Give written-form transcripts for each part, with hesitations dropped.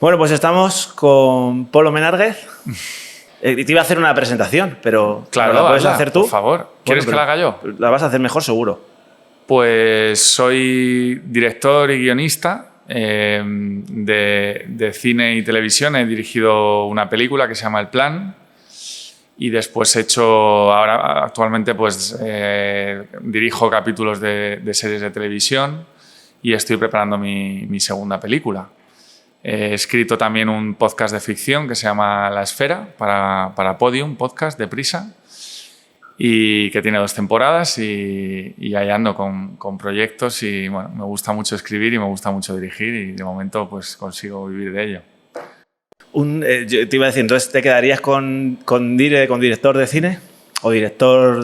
Bueno, pues estamos con Polo Menárguez. Te iba a hacer una presentación, pero claro, ¿la puedes hacer tú? Por favor. ¿Quieres que la haga yo? La vas a hacer mejor, seguro. Pues soy director y guionista de cine y televisión. He dirigido una película que se llama El Plan y después actualmente pues dirijo capítulos de series de televisión y estoy preparando mi segunda película. He escrito también un podcast de ficción que se llama La Esfera para Podium, podcast de Prisa, y que tiene 2 temporadas y ahí ando con proyectos y bueno, me gusta mucho escribir y me gusta mucho dirigir y de momento pues consigo vivir de ello. Yo te iba a decir, entonces, ¿te quedarías con director de cine o director...?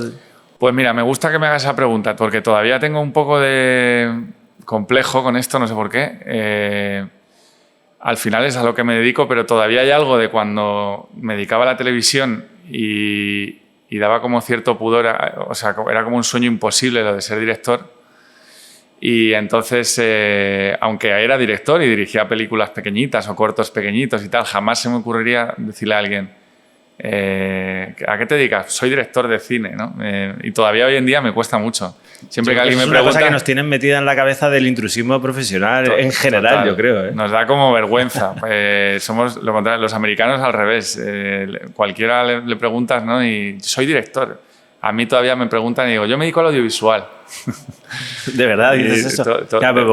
Pues mira, me gusta que me hagas esa pregunta porque todavía tengo un poco de complejo con esto, no sé por qué. Al final es a lo que me dedico, pero todavía hay algo de cuando me dedicaba a la televisión y daba como cierto pudor, o sea, era como un sueño imposible lo de ser director. Y entonces, aunque era director y dirigía películas pequeñitas o cortos pequeñitos y tal, jamás se me ocurriría decirle a alguien ¿a qué te dedicas? Soy director de cine, ¿no? Y todavía hoy en día me cuesta mucho. Siempre que alguien me pregunta... Es una cosa que nos tienen metida en la cabeza del intrusismo profesional en general, total, yo creo. Nos da como vergüenza. Somos lo contrario, los americanos al revés. Cualquiera le preguntas, ¿no? Y soy director. A mí todavía me preguntan y digo, yo me dedico al audiovisual. ¿De verdad dices eso? Claro,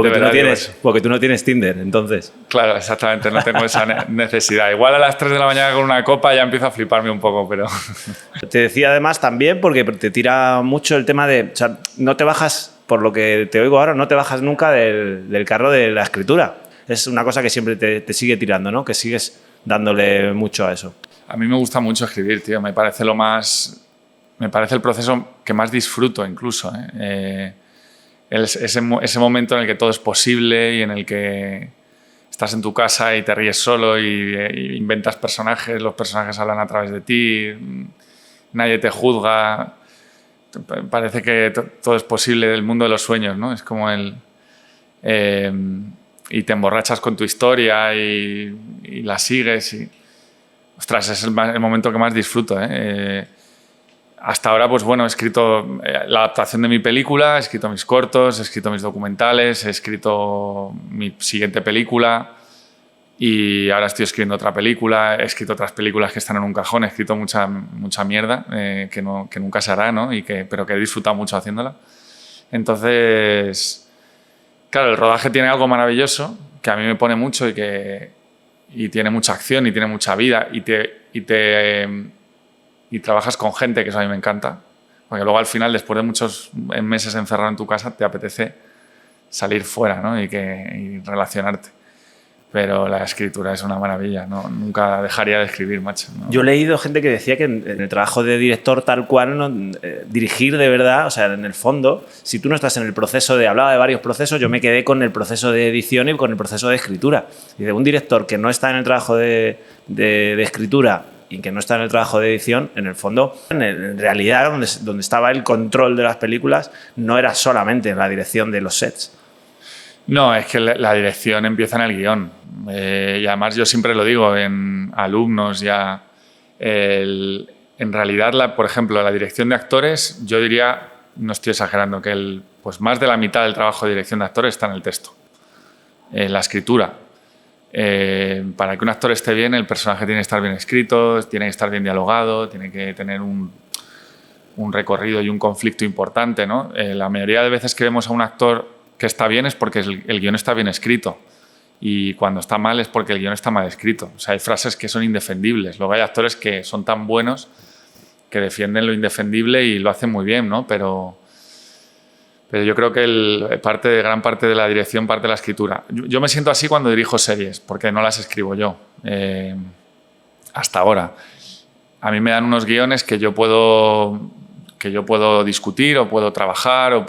porque tú no tienes Tinder, entonces. Claro, exactamente, no tengo esa necesidad. Igual a las 3 de la mañana con una copa ya empiezo a fliparme un poco, pero... Te decía además también porque te tira mucho el tema de... O sea, no te bajas, por lo que te oigo ahora, no te bajas nunca del carro de la escritura. Es una cosa que siempre te sigue tirando, ¿no? Que sigues dándole mucho a eso. A mí me gusta mucho escribir, tío. Me parece el proceso que más disfruto incluso. Ese momento en el que todo es posible y en el que estás en tu casa y te ríes solo y inventas personajes, los personajes hablan a través de ti, nadie te juzga, parece que todo es posible del mundo de los sueños, ¿no? Es como y te emborrachas con tu historia y la sigues y... Ostras, es el momento que más disfruto, Hasta ahora, pues bueno, he escrito la adaptación de mi película, he escrito mis cortos, he escrito mis documentales, he escrito mi siguiente película y ahora estoy escribiendo otra película, he escrito otras películas que están en un cajón, he escrito mucha mierda que nunca se hará, ¿no? Pero que he disfrutado mucho haciéndola. Entonces, claro, el rodaje tiene algo maravilloso que a mí me pone mucho y tiene mucha acción y tiene mucha vida y trabajas con gente, que eso a mí me encanta, porque luego al final, después de muchos meses encerrado en tu casa, te apetece salir fuera, ¿no? y relacionarte. Pero la escritura es una maravilla, ¿no? Nunca dejaría de escribir, macho, ¿no? Yo he leído gente que decía que en el trabajo de director tal cual, ¿no? Dirigir de verdad, o sea, en el fondo, si tú no estás en el proceso hablaba de varios procesos, yo me quedé con el proceso de edición y con el proceso de escritura. Y de un director que no está en el trabajo de escritura y que no está en el trabajo de edición, en el fondo, en realidad, donde estaba el control de las películas, no era solamente la dirección de los sets. No, es que la dirección empieza en el guión. Y además yo siempre lo digo en alumnos ya. En realidad, por ejemplo, la dirección de actores, yo diría, no estoy exagerando, que pues más de la mitad del trabajo de dirección de actores está en el texto, en la escritura. Para que un actor esté bien, el personaje tiene que estar bien escrito, tiene que estar bien dialogado, tiene que tener un recorrido y un conflicto importante, ¿no? La mayoría de veces que vemos a un actor que está bien es porque el guión está bien escrito y cuando está mal es porque el guión está mal escrito. O sea, hay frases que son indefendibles. Luego hay actores que son tan buenos que defienden lo indefendible y lo hacen muy bien, ¿no? Pero yo creo que gran parte de la dirección parte de la escritura. Yo me siento así cuando dirijo series, porque no las escribo yo, hasta ahora. A mí me dan unos guiones que yo puedo discutir o puedo trabajar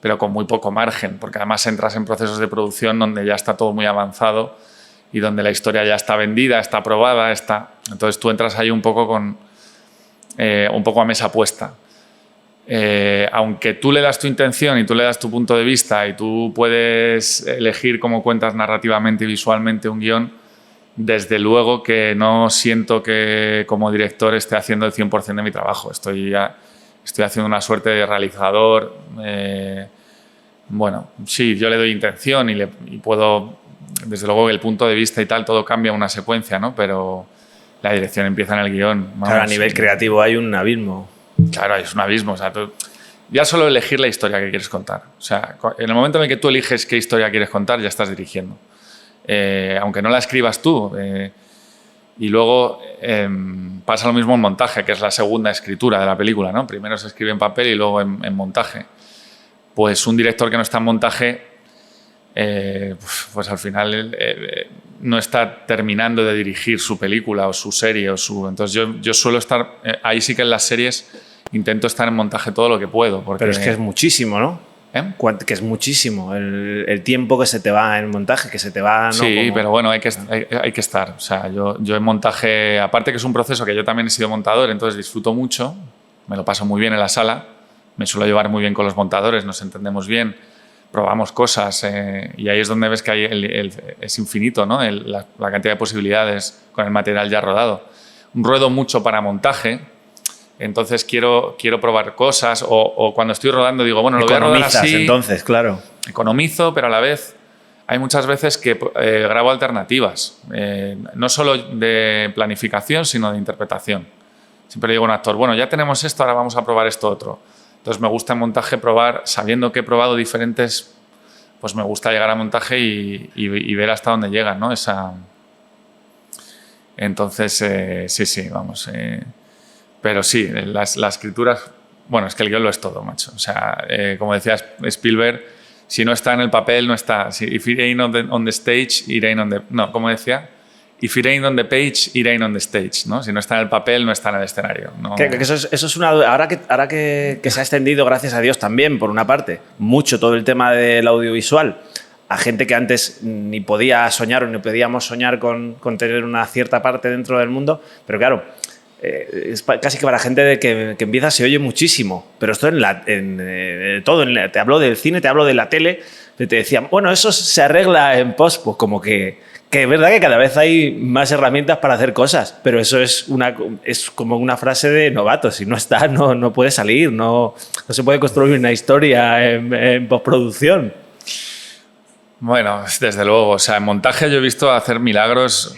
pero con muy poco margen, porque además entras en procesos de producción donde ya está todo muy avanzado y donde la historia ya está vendida, está aprobada, entonces tú entras ahí un poco a mesa puesta. aunque tú le das tu intención y tú le das tu punto de vista y tú puedes elegir cómo cuentas narrativamente y visualmente un guión, desde luego que no siento que como director esté haciendo el 100% de mi trabajo. Estoy haciendo una suerte de realizador. Bueno, sí, yo le doy intención y puedo, desde luego el punto de vista y tal, todo cambia una secuencia, ¿no? Pero la dirección empieza en el guión. Vamos, claro, a nivel creativo hay un abismo. Claro, es un abismo. O sea, ya solo elegir la historia que quieres contar. O sea, en el momento en el que tú eliges qué historia quieres contar, ya estás dirigiendo. Aunque no la escribas tú. Y luego pasa lo mismo en montaje, que es la segunda escritura de la película, ¿no? Primero se escribe en papel y luego en montaje. Pues un director que no está en montaje, pues al final no está terminando de dirigir su película o su serie. Entonces yo suelo estar, ahí sí que en las series intento estar en montaje todo lo que puedo. Porque, pero es que es muchísimo, ¿no? Que es muchísimo el tiempo que se te va en montaje, que se te va... ¿no? Sí, pero bueno, hay que estar. O sea, yo en montaje, aparte que es un proceso que yo también he sido montador, entonces disfruto mucho, me lo paso muy bien en la sala, me suelo llevar muy bien con los montadores, nos entendemos bien, probamos cosas y ahí es donde ves que es infinito, ¿no? La cantidad de posibilidades con el material ya rodado. Ruedo mucho para montaje, entonces quiero probar cosas o cuando estoy rodando digo, bueno, lo voy a rodar así. Entonces, claro. Economizo, pero a la vez hay muchas veces que grabo alternativas, no solo de planificación, sino de interpretación. Siempre le digo a un actor, bueno, ya tenemos esto, ahora vamos a probar esto otro. Entonces me gusta en montaje probar, sabiendo que he probado diferentes, pues me gusta llegar a montaje y ver hasta dónde llega, ¿no? Entonces, sí, vamos. Pero sí, la escritura, bueno, es que el guión lo es todo, macho. O sea, como decía Spielberg, si no está en el papel, no está. If it ain't on the stage, it ain't on the... No, como decía, if it ain't on the page, it ain't on the stage, ¿no? Si no está en el papel, no está en el escenario. No. Que eso es una... Ahora que se ha extendido, gracias a Dios también, por una parte, mucho todo el tema del audiovisual, a gente que antes ni podía soñar o ni podíamos soñar con tener una cierta parte dentro del mundo, pero claro... es casi que para gente que empieza se oye muchísimo, pero esto todo, te hablo del cine, te hablo de la tele, te decían, bueno, eso se arregla en post, pues como que es verdad que cada vez hay más herramientas para hacer cosas, pero eso es como una frase de novato, si no está, no puede salir, no se puede construir una historia en postproducción. Bueno, desde luego, o sea, en montaje yo he visto hacer milagros,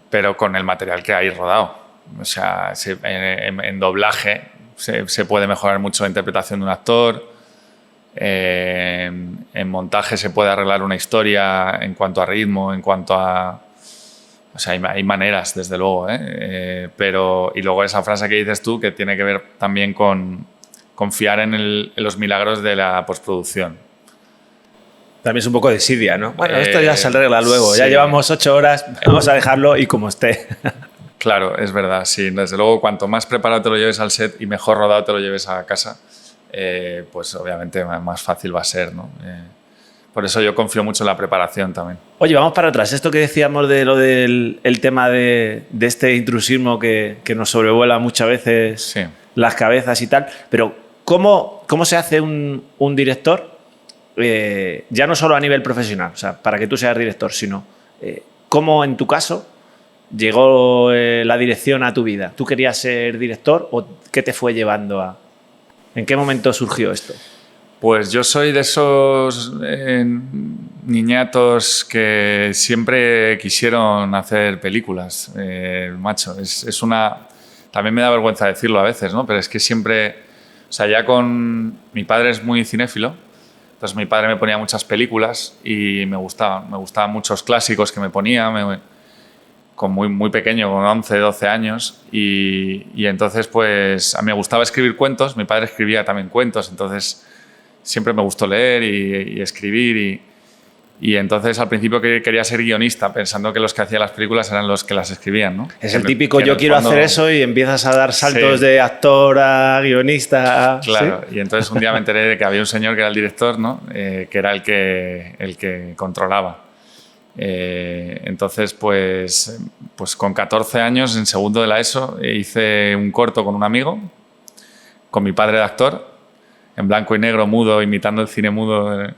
pero con el material que hay rodado. O sea, en doblaje se puede mejorar mucho la interpretación de un actor. En montaje se puede arreglar una historia en cuanto a ritmo, en cuanto a... O sea, hay maneras, desde luego. Pero, y luego esa frase que dices tú, que tiene que ver también con confiar en los milagros de la postproducción. También es un poco de desidia, ¿no? Bueno, esto ya se arregla luego. Sí. Ya llevamos 8 horas, vamos a dejarlo y como esté. Claro, es verdad, sí. Desde luego, cuanto más preparado te lo lleves al set y mejor rodado te lo lleves a casa, pues obviamente más fácil va a ser, ¿no? Por eso yo confío mucho en la preparación también. Oye, vamos para atrás. Esto que decíamos de lo del tema de este intrusismo que nos sobrevuela muchas veces sí. Las cabezas y tal, pero ¿cómo se hace un director? Ya no solo a nivel profesional, o sea, para que tú seas director, sino cómo en tu caso llegó la dirección a tu vida. ¿Tú querías ser director o qué te fue llevando a...? ¿En qué momento surgió esto? Pues yo soy de esos niñatos que siempre quisieron hacer películas, macho. Es una... También me da vergüenza decirlo a veces, ¿no? Pero es que siempre... O sea, ya con... Mi padre es muy cinéfilo. Entonces mi padre me ponía muchas películas y me gustaban muchos clásicos que me ponía, con muy pequeño, con 11, 12 años. Y entonces pues a mí me gustaba escribir cuentos, mi padre escribía también cuentos, entonces siempre me gustó leer y escribir. Y entonces al principio quería ser guionista, pensando que los que hacían las películas eran los que las escribían, ¿no? Es el típico yo quiero hacer eso y empiezas a dar saltos sí. De actor a guionista. Claro, ¿sí? Y entonces un día me enteré de que había un señor que era el director, ¿no? Que era el que controlaba. Entonces pues con 14 años, en segundo de la ESO, hice un corto con un amigo con mi padre de actor, en blanco y negro, mudo, imitando el cine mudo,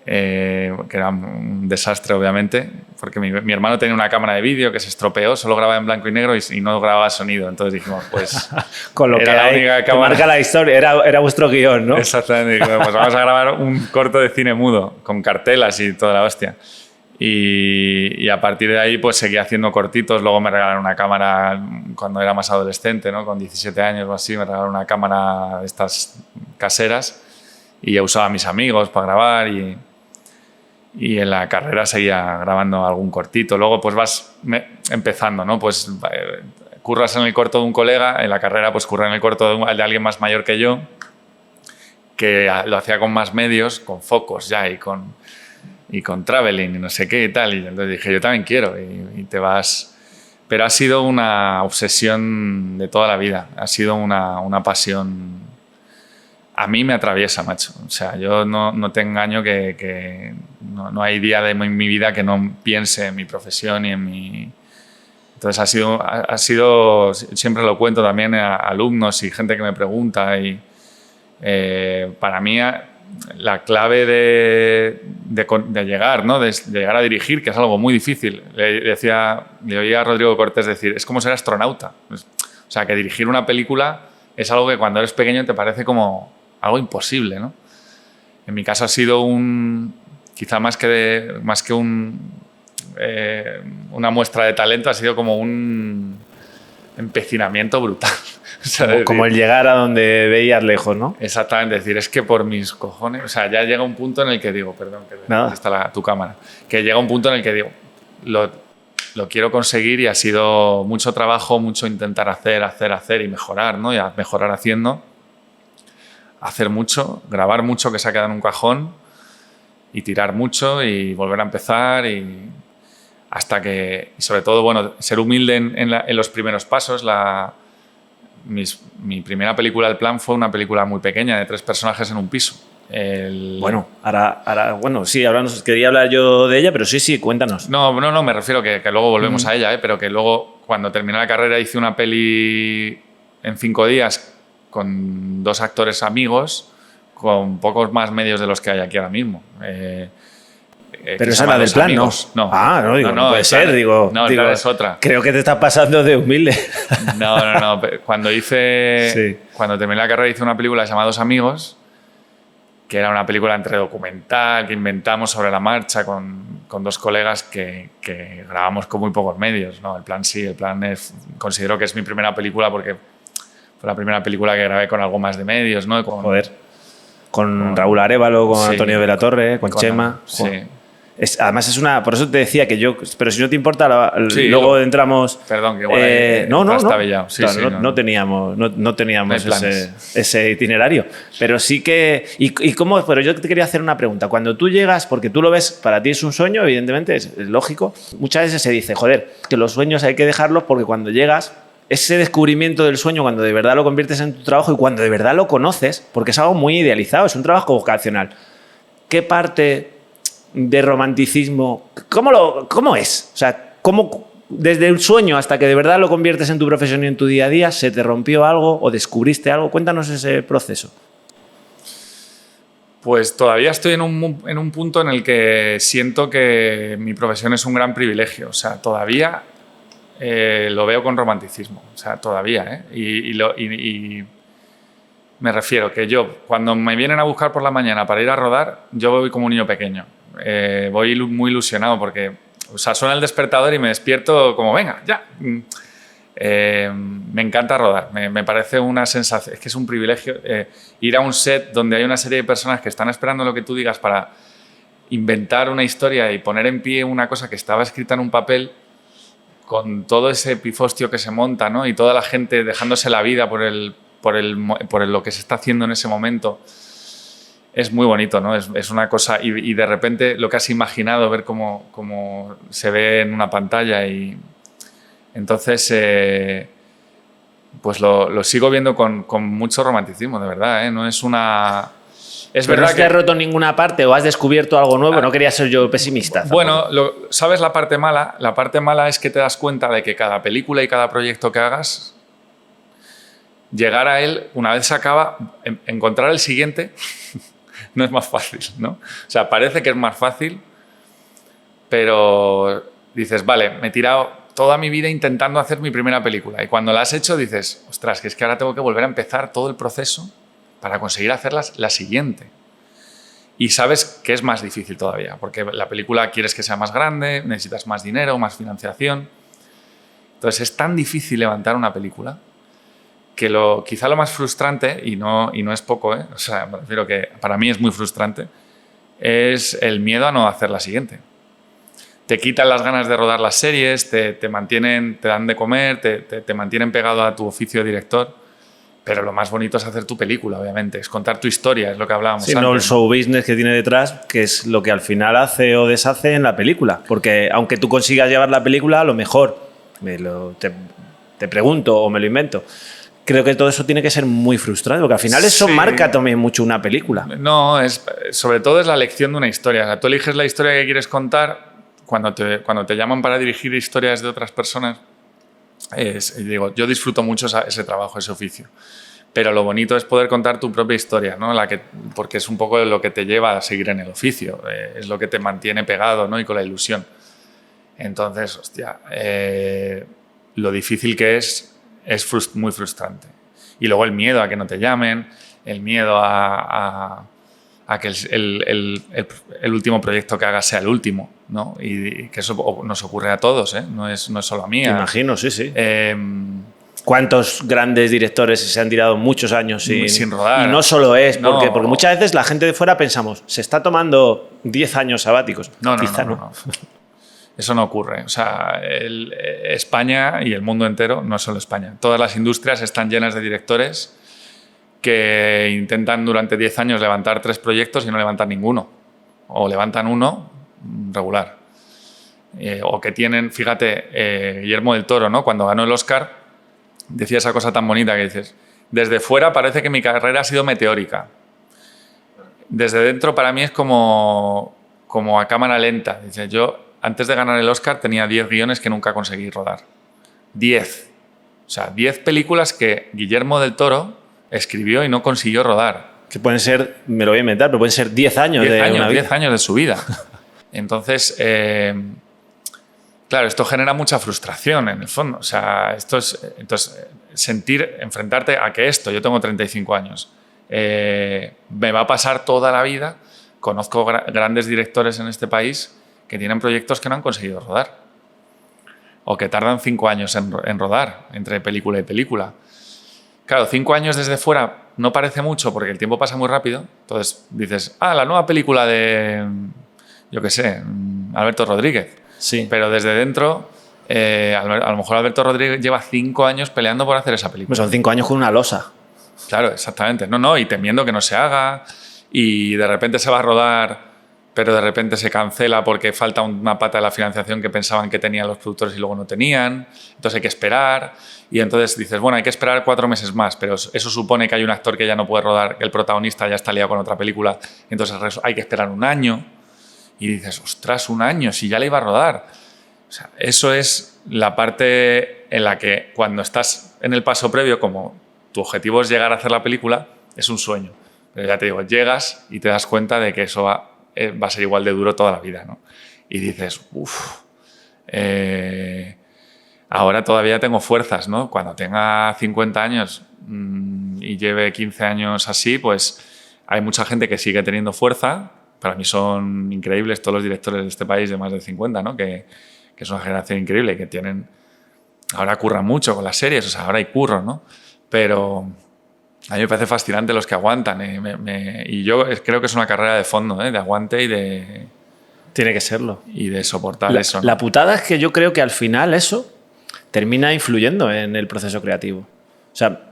que era un desastre, obviamente, porque mi hermano tenía una cámara de vídeo que se estropeó, solo grababa en blanco y negro y no grababa sonido. Entonces dijimos, pues... Con lo era que la única que cámara. marca la historia, era vuestro guión, ¿no? Exactamente. Dijimos, pues vamos a grabar un corto de cine mudo, con cartelas y toda la hostia. Y a partir de ahí pues seguí haciendo cortitos. Luego me regalaron una cámara cuando era más adolescente, ¿no? Con 17 años o así, me regalaron una cámara de estas caseras y ya usaba a mis amigos para grabar y en la carrera seguía grabando algún cortito. Luego pues vas empezando, ¿no? Pues curras en el corto de un colega, en la carrera pues curras en el corto de alguien más mayor que yo, que lo hacía con más medios, con focos ya y con traveling y no sé qué y tal. Y entonces dije, yo también quiero y te vas... Pero ha sido una obsesión de toda la vida, ha sido una pasión... A mí me atraviesa, macho. O sea, yo no te engaño que no hay día de mi vida que no piense en mi profesión y en mi... Entonces ha sido siempre lo cuento también a alumnos y gente que me pregunta y para mí la clave de llegar, ¿no? De llegar a dirigir, que es algo muy difícil. Le oía a Rodrigo Cortés decir, es como ser astronauta. O sea, que dirigir una película es algo que cuando eres pequeño te parece como algo imposible, ¿no? En mi caso ha sido quizá más que una muestra de talento, ha sido como un empecinamiento brutal. O sea, como el llegar a donde veías lejos, ¿no? Exactamente, decir, es que por mis cojones, o sea, ya llega un punto en el que digo, perdón, que está tu cámara, que llega un punto en el que digo, lo quiero conseguir y ha sido mucho trabajo, mucho intentar hacer y mejorar, ¿no? Y a mejorar haciendo, hacer mucho, grabar mucho que se ha quedado en un cajón y tirar mucho y volver a empezar y hasta que, y sobre todo, bueno, ser humilde en los primeros pasos. Mi primera película, El Plan, fue una película muy pequeña, de 3 personajes en un piso. Bueno, bueno, sí, quería hablar yo de ella, pero sí, cuéntanos. No, me refiero que luego volvemos a ella, pero que luego, cuando terminé la carrera, hice una peli en 5 días con 2 actores amigos, con pocos más medios de los que hay aquí ahora mismo. Pero esa es la del Plan, amigos. ¿no? Ah, no puede ser, digo. No, digo, es otra. Creo que te estás pasando de humilde. No. Cuando terminé la carrera hice una película llamada Dos Amigos, que era una película entre documental que inventamos sobre la marcha con 2 colegas que grabamos con muy pocos medios, ¿no? El Plan considero que es mi primera película porque fue la primera película que grabé con algo más de medios, ¿no? Con Raúl Arévalo, con Antonio de la Torre, con Chema. Sí. Además por eso te decía que yo, pero si no te importa, luego entramos... Perdón, que igual no teníamos ese itinerario. Pero sí que... Pero yo te quería hacer una pregunta. Cuando tú llegas, porque tú lo ves, para ti es un sueño, evidentemente, es lógico, muchas veces se dice, joder, que los sueños hay que dejarlos porque cuando llegas, ese descubrimiento del sueño, cuando de verdad lo conviertes en tu trabajo y cuando de verdad lo conoces, porque es algo muy idealizado, es un trabajo vocacional. ¿Qué parte de romanticismo, cómo es? O sea, ¿cómo desde el sueño hasta que de verdad lo conviertes en tu profesión y en tu día a día, se te rompió algo o descubriste algo? Cuéntanos ese proceso. Pues todavía estoy en un punto en el que siento que mi profesión es un gran privilegio. O sea, todavía lo veo con romanticismo. O sea, todavía. Y me refiero que yo, cuando me vienen a buscar por la mañana para ir a rodar, yo voy como un niño pequeño. Voy muy ilusionado porque, o sea, suena el despertador y me despierto como, venga, ya. Me encanta rodar, me parece una sensación, es que es un privilegio ir a un set donde hay una serie de personas que están esperando lo que tú digas para inventar una historia y poner en pie una cosa que estaba escrita en un papel con todo ese pifostio que se monta, ¿no? Y toda la gente dejándose la vida por lo que se está haciendo en ese momento. Es muy bonito, ¿no? Es una cosa y de repente lo que has imaginado, ver cómo se ve en una pantalla y entonces pues lo sigo viendo con mucho romanticismo, de verdad, ¿eh? No es una... Es ¿Pero verdad no te has roto ninguna parte o has descubierto algo nuevo? No quería ser yo pesimista. Bueno, ¿sabes la parte mala? La parte mala es que te das cuenta de que cada película y cada proyecto que hagas llegar a él, una vez se acaba, encontrar el siguiente no es más fácil, ¿no? O sea, parece que es más fácil, pero dices, vale, me he tirado toda mi vida intentando hacer mi primera película. Y cuando la has hecho dices, ostras, que es que ahora tengo que volver a empezar todo el proceso para conseguir hacer la siguiente. Y sabes que es más difícil todavía, porque la película quieres que sea más grande, necesitas más dinero, más financiación. Entonces es tan difícil levantar una película que quizá lo más frustrante, y no es poco, o sea, me refiero que para mí es muy frustrante, es el miedo a no hacer la siguiente. Te quitan las ganas de rodar las series, te mantienen, te dan de comer, te mantienen pegado a tu oficio de director, pero lo más bonito es hacer tu película, obviamente, es contar tu historia, es lo que hablábamos antes. No el show business que tiene detrás, que es lo que al final hace o deshace en la película, porque aunque tú consigas llevar la película, a lo mejor, te pregunto o me lo invento, creo que todo eso tiene que ser muy frustrante, porque al final eso marca también mucho una película. No, sobre todo es la elección de una historia. O sea, tú eliges la historia que quieres contar. Cuando te llaman para dirigir historias de otras personas, digo, yo disfruto mucho ese trabajo, ese oficio. Pero lo bonito es poder contar tu propia historia, ¿no? Porque es un poco lo que te lleva a seguir en el oficio, es lo que te mantiene pegado, ¿no? Y con la ilusión. Entonces, hostia, lo difícil que es muy frustrante. Y luego el miedo a que no te llamen, el miedo a que el último proyecto que hagas sea el último, ¿no? Y que eso nos ocurre a todos, ¿eh? No es solo a mí. Te imagino, sí. ¿Cuántos grandes directores se han tirado muchos años sin rodar? Y no solo es, porque muchas veces la gente de fuera pensamos, se está tomando 10 años sabáticos. No. Eso no ocurre. O sea, España y el mundo entero, no solo España, todas las industrias están llenas de directores que intentan durante 10 años levantar 3 proyectos y no levantan ninguno. O levantan uno regular. O que tienen, fíjate, Guillermo del Toro, ¿no? Cuando ganó el Oscar, decía esa cosa tan bonita que dices, desde fuera parece que mi carrera ha sido meteórica. Desde dentro para mí es como a cámara lenta. Dice, yo antes de ganar el Oscar tenía 10 guiones que nunca conseguí rodar. 10. O sea, 10 películas que Guillermo del Toro escribió y no consiguió rodar. Que pueden ser, me lo voy a inventar, pero pueden ser 10 años de una vida. 10 años de su vida. Entonces, claro, esto genera mucha frustración en el fondo. O sea, entonces, enfrentarte a que yo tengo 35 años, me va a pasar toda la vida. Conozco grandes directores en este país que tienen proyectos que no han conseguido rodar o que tardan 5 años en rodar entre película y película. Claro, 5 años desde fuera no parece mucho porque el tiempo pasa muy rápido. Entonces dices, la nueva película de, yo qué sé, Alberto Rodríguez. Sí. Pero desde dentro, a lo mejor Alberto Rodríguez lleva 5 años peleando por hacer esa película. Pues son 5 años con una losa. Claro, exactamente. Y temiendo que no se haga y de repente se va a rodar, pero de repente se cancela porque falta una pata de la financiación que pensaban que tenían los productores y luego no tenían. Entonces hay que esperar. Y entonces dices, bueno, hay que esperar 4 meses más, pero eso supone que hay un actor que ya no puede rodar, que el protagonista ya está liado con otra película, entonces hay que esperar 1 año. Y dices, ostras, 1 año, si ya le iba a rodar. O sea, eso es la parte en la que cuando estás en el paso previo, como tu objetivo es llegar a hacer la película, es un sueño. Pero ya te digo, llegas y te das cuenta de que eso va a ser igual de duro toda la vida, ¿no? Y dices, ahora todavía tengo fuerzas, ¿no? Cuando tenga 50 años y lleve 15 años así, pues hay mucha gente que sigue teniendo fuerza. Para mí son increíbles todos los directores de este país de más de 50, ¿no? Que es una generación increíble, que tienen... Ahora curran mucho con las series, o sea, ahora hay curro, ¿no? Pero a mí me parece fascinante los que aguantan. Y yo creo que es una carrera de fondo, de aguante y de... Tiene que serlo. Y de soportar eso, ¿no? La putada es que yo creo que al final eso termina influyendo en el proceso creativo. O sea,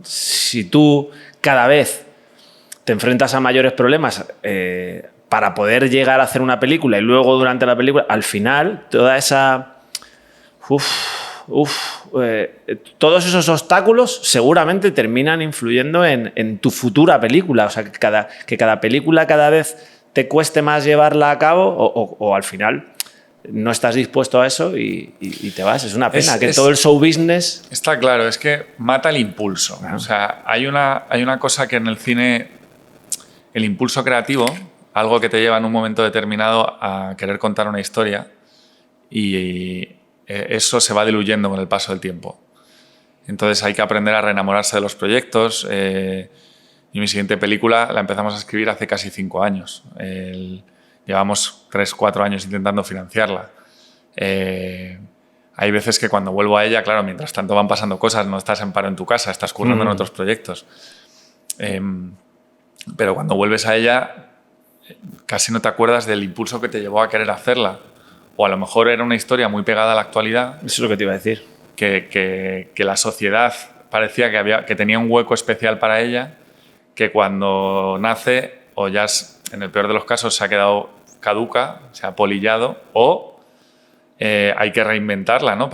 si tú cada vez te enfrentas a mayores problemas para poder llegar a hacer una película y luego durante la película, al final, toda esa... todos esos obstáculos seguramente terminan influyendo en tu futura película. O sea, que cada película cada vez te cueste más llevarla a cabo o al final no estás dispuesto a eso y te vas. Es una pena que todo el show business... Está claro, es que mata el impulso. Claro. O sea, hay una cosa que en el cine, el impulso creativo, algo que te lleva en un momento determinado a querer contar una historia, y eso se va diluyendo con el paso del tiempo. Entonces hay que aprender a reenamorarse de los proyectos. Y mi siguiente película la empezamos a escribir hace casi 5 años. Llevamos 3-4 años intentando financiarla. Hay veces que cuando vuelvo a ella, claro, mientras tanto van pasando cosas, no estás en paro en tu casa, estás currando en otros proyectos. Pero cuando vuelves a ella, casi no te acuerdas del impulso que te llevó a querer hacerla. O a lo mejor era una historia muy pegada a la actualidad. Eso es lo que te iba a decir. Que la sociedad parecía que tenía un hueco especial para ella, que cuando nace, o ya en el peor de los casos se ha quedado caduca, se ha polillado, o hay que reinventarla, ¿no?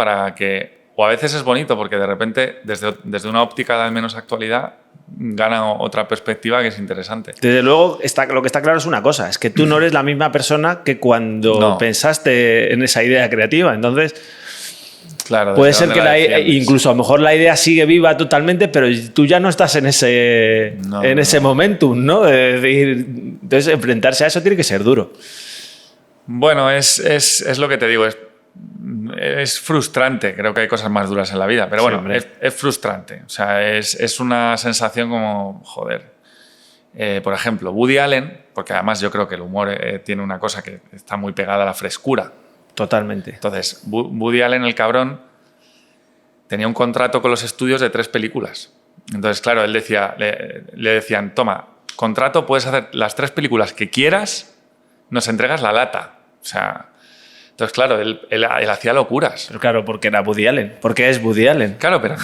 O a veces es bonito porque de repente, desde una óptica de al menos actualidad, gana otra perspectiva que es interesante. Desde luego, lo que está claro es una cosa, es que tú no eres la misma persona que cuando pensaste en esa idea creativa. Entonces, claro, puede ser que incluso a lo mejor la idea sigue viva totalmente, pero tú ya no estás en ese momentum, ¿no? Es decir, entonces enfrentarse a eso tiene que ser duro. Bueno, es lo que te digo, es frustrante. Creo que hay cosas más duras en la vida, pero bueno, es frustrante. O sea, es una sensación como, joder. Por ejemplo, Woody Allen, porque además yo creo que el humor tiene una cosa que está muy pegada a la frescura. Totalmente. Entonces, Woody Allen, el cabrón, tenía un contrato con los estudios de 3 películas. Entonces, claro, él decía, le decían, toma, contrato, puedes hacer las 3 películas que quieras, nos entregas la lata. O sea, entonces, claro, él hacía locuras. Pero claro, porque era Woody Allen. Porque es Woody Allen. Claro, pero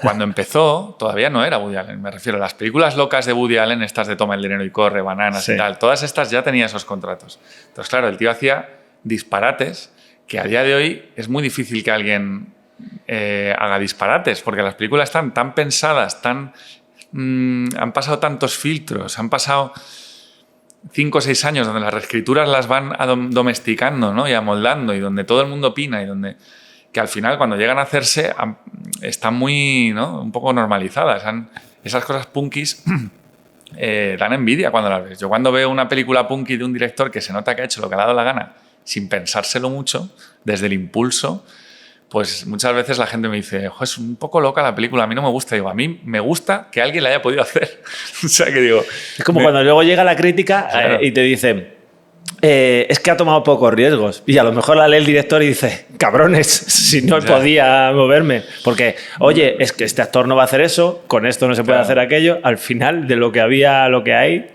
cuando empezó todavía no era Woody Allen. Me refiero a las películas locas de Woody Allen, estas de Toma el dinero y corre, Bananas y tal. Todas estas ya tenía esos contratos. Entonces, claro, el tío hacía disparates que a día de hoy es muy difícil que alguien haga disparates, porque las películas están tan pensadas, han pasado tantos filtros, han pasado 5 o 6 años donde las reescrituras las van domesticando, ¿no? Y amoldando, y donde todo el mundo opina, y donde que al final cuando llegan a hacerse están muy, ¿no? Un poco normalizadas. Esas cosas punkis dan envidia cuando las ves. Yo cuando veo una película punky de un director que se nota que ha hecho lo que le ha dado la gana sin pensárselo mucho, desde el impulso, pues muchas veces la gente me dice, es un poco loca la película, a mí no me gusta. Digo, a mí me gusta que alguien la haya podido hacer. O sea, que digo... Es como cuando luego llega la crítica y te dicen, es que ha tomado pocos riesgos. Y a lo mejor la lee el director y dice, cabrones, si no podía moverme. Porque, oye, es que este actor no va a hacer eso, con esto no se puede hacer aquello. Al final, de lo que había a lo que hay...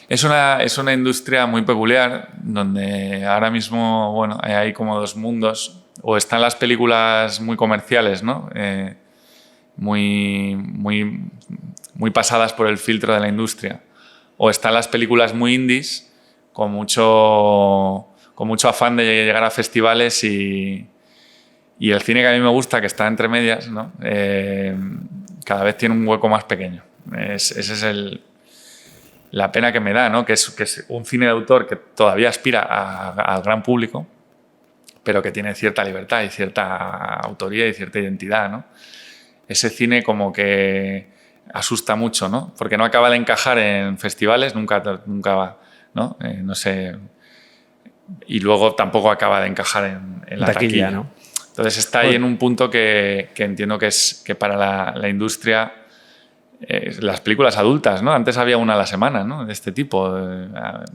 Es una industria muy peculiar, donde ahora mismo, bueno, hay como 2 mundos. O están las películas muy comerciales, ¿no? Muy pasadas por el filtro de la industria. O están las películas muy indies, con mucho afán de llegar a festivales, y el cine que a mí me gusta, que está entre medias, ¿no? Cada vez tiene un hueco más pequeño. Ese es la pena que me da, ¿no? Que es un cine de autor que todavía aspira al gran público, pero que tiene cierta libertad y cierta autoría y cierta identidad, ¿no? Ese cine como que asusta mucho, ¿no? Porque no acaba de encajar en festivales, nunca va, ¿no? No sé. Y luego tampoco acaba de encajar en la taquilla, ¿no? Entonces está ahí en un punto que entiendo que para la industria, las películas adultas, ¿no? Antes había una a la semana, ¿no? De este tipo,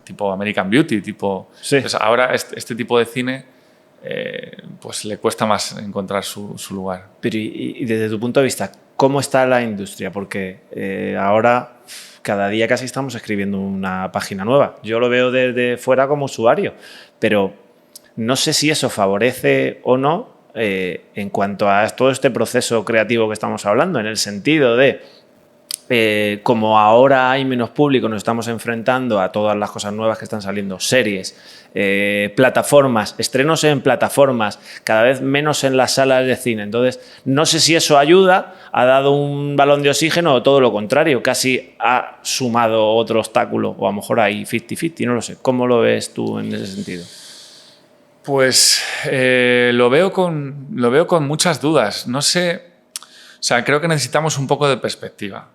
tipo American Beauty, tipo... Sí. Entonces ahora este tipo de cine pues le cuesta más encontrar su lugar. Pero y desde tu punto de vista, ¿cómo está la industria? Porque ahora cada día casi estamos escribiendo una página nueva. Yo lo veo desde fuera como usuario, pero no sé si eso favorece o no en cuanto a todo este proceso creativo que estamos hablando, en el sentido de como ahora hay menos público, nos estamos enfrentando a todas las cosas nuevas que están saliendo, series, plataformas, estrenos en plataformas, cada vez menos en las salas de cine. Entonces, no sé si eso ayuda, ha dado un balón de oxígeno, o todo lo contrario, casi ha sumado otro obstáculo, o a lo mejor hay 50-50, no lo sé. ¿Cómo lo ves tú en ese sentido? Pues lo veo con muchas dudas. No sé, o sea, creo que necesitamos un poco de perspectiva.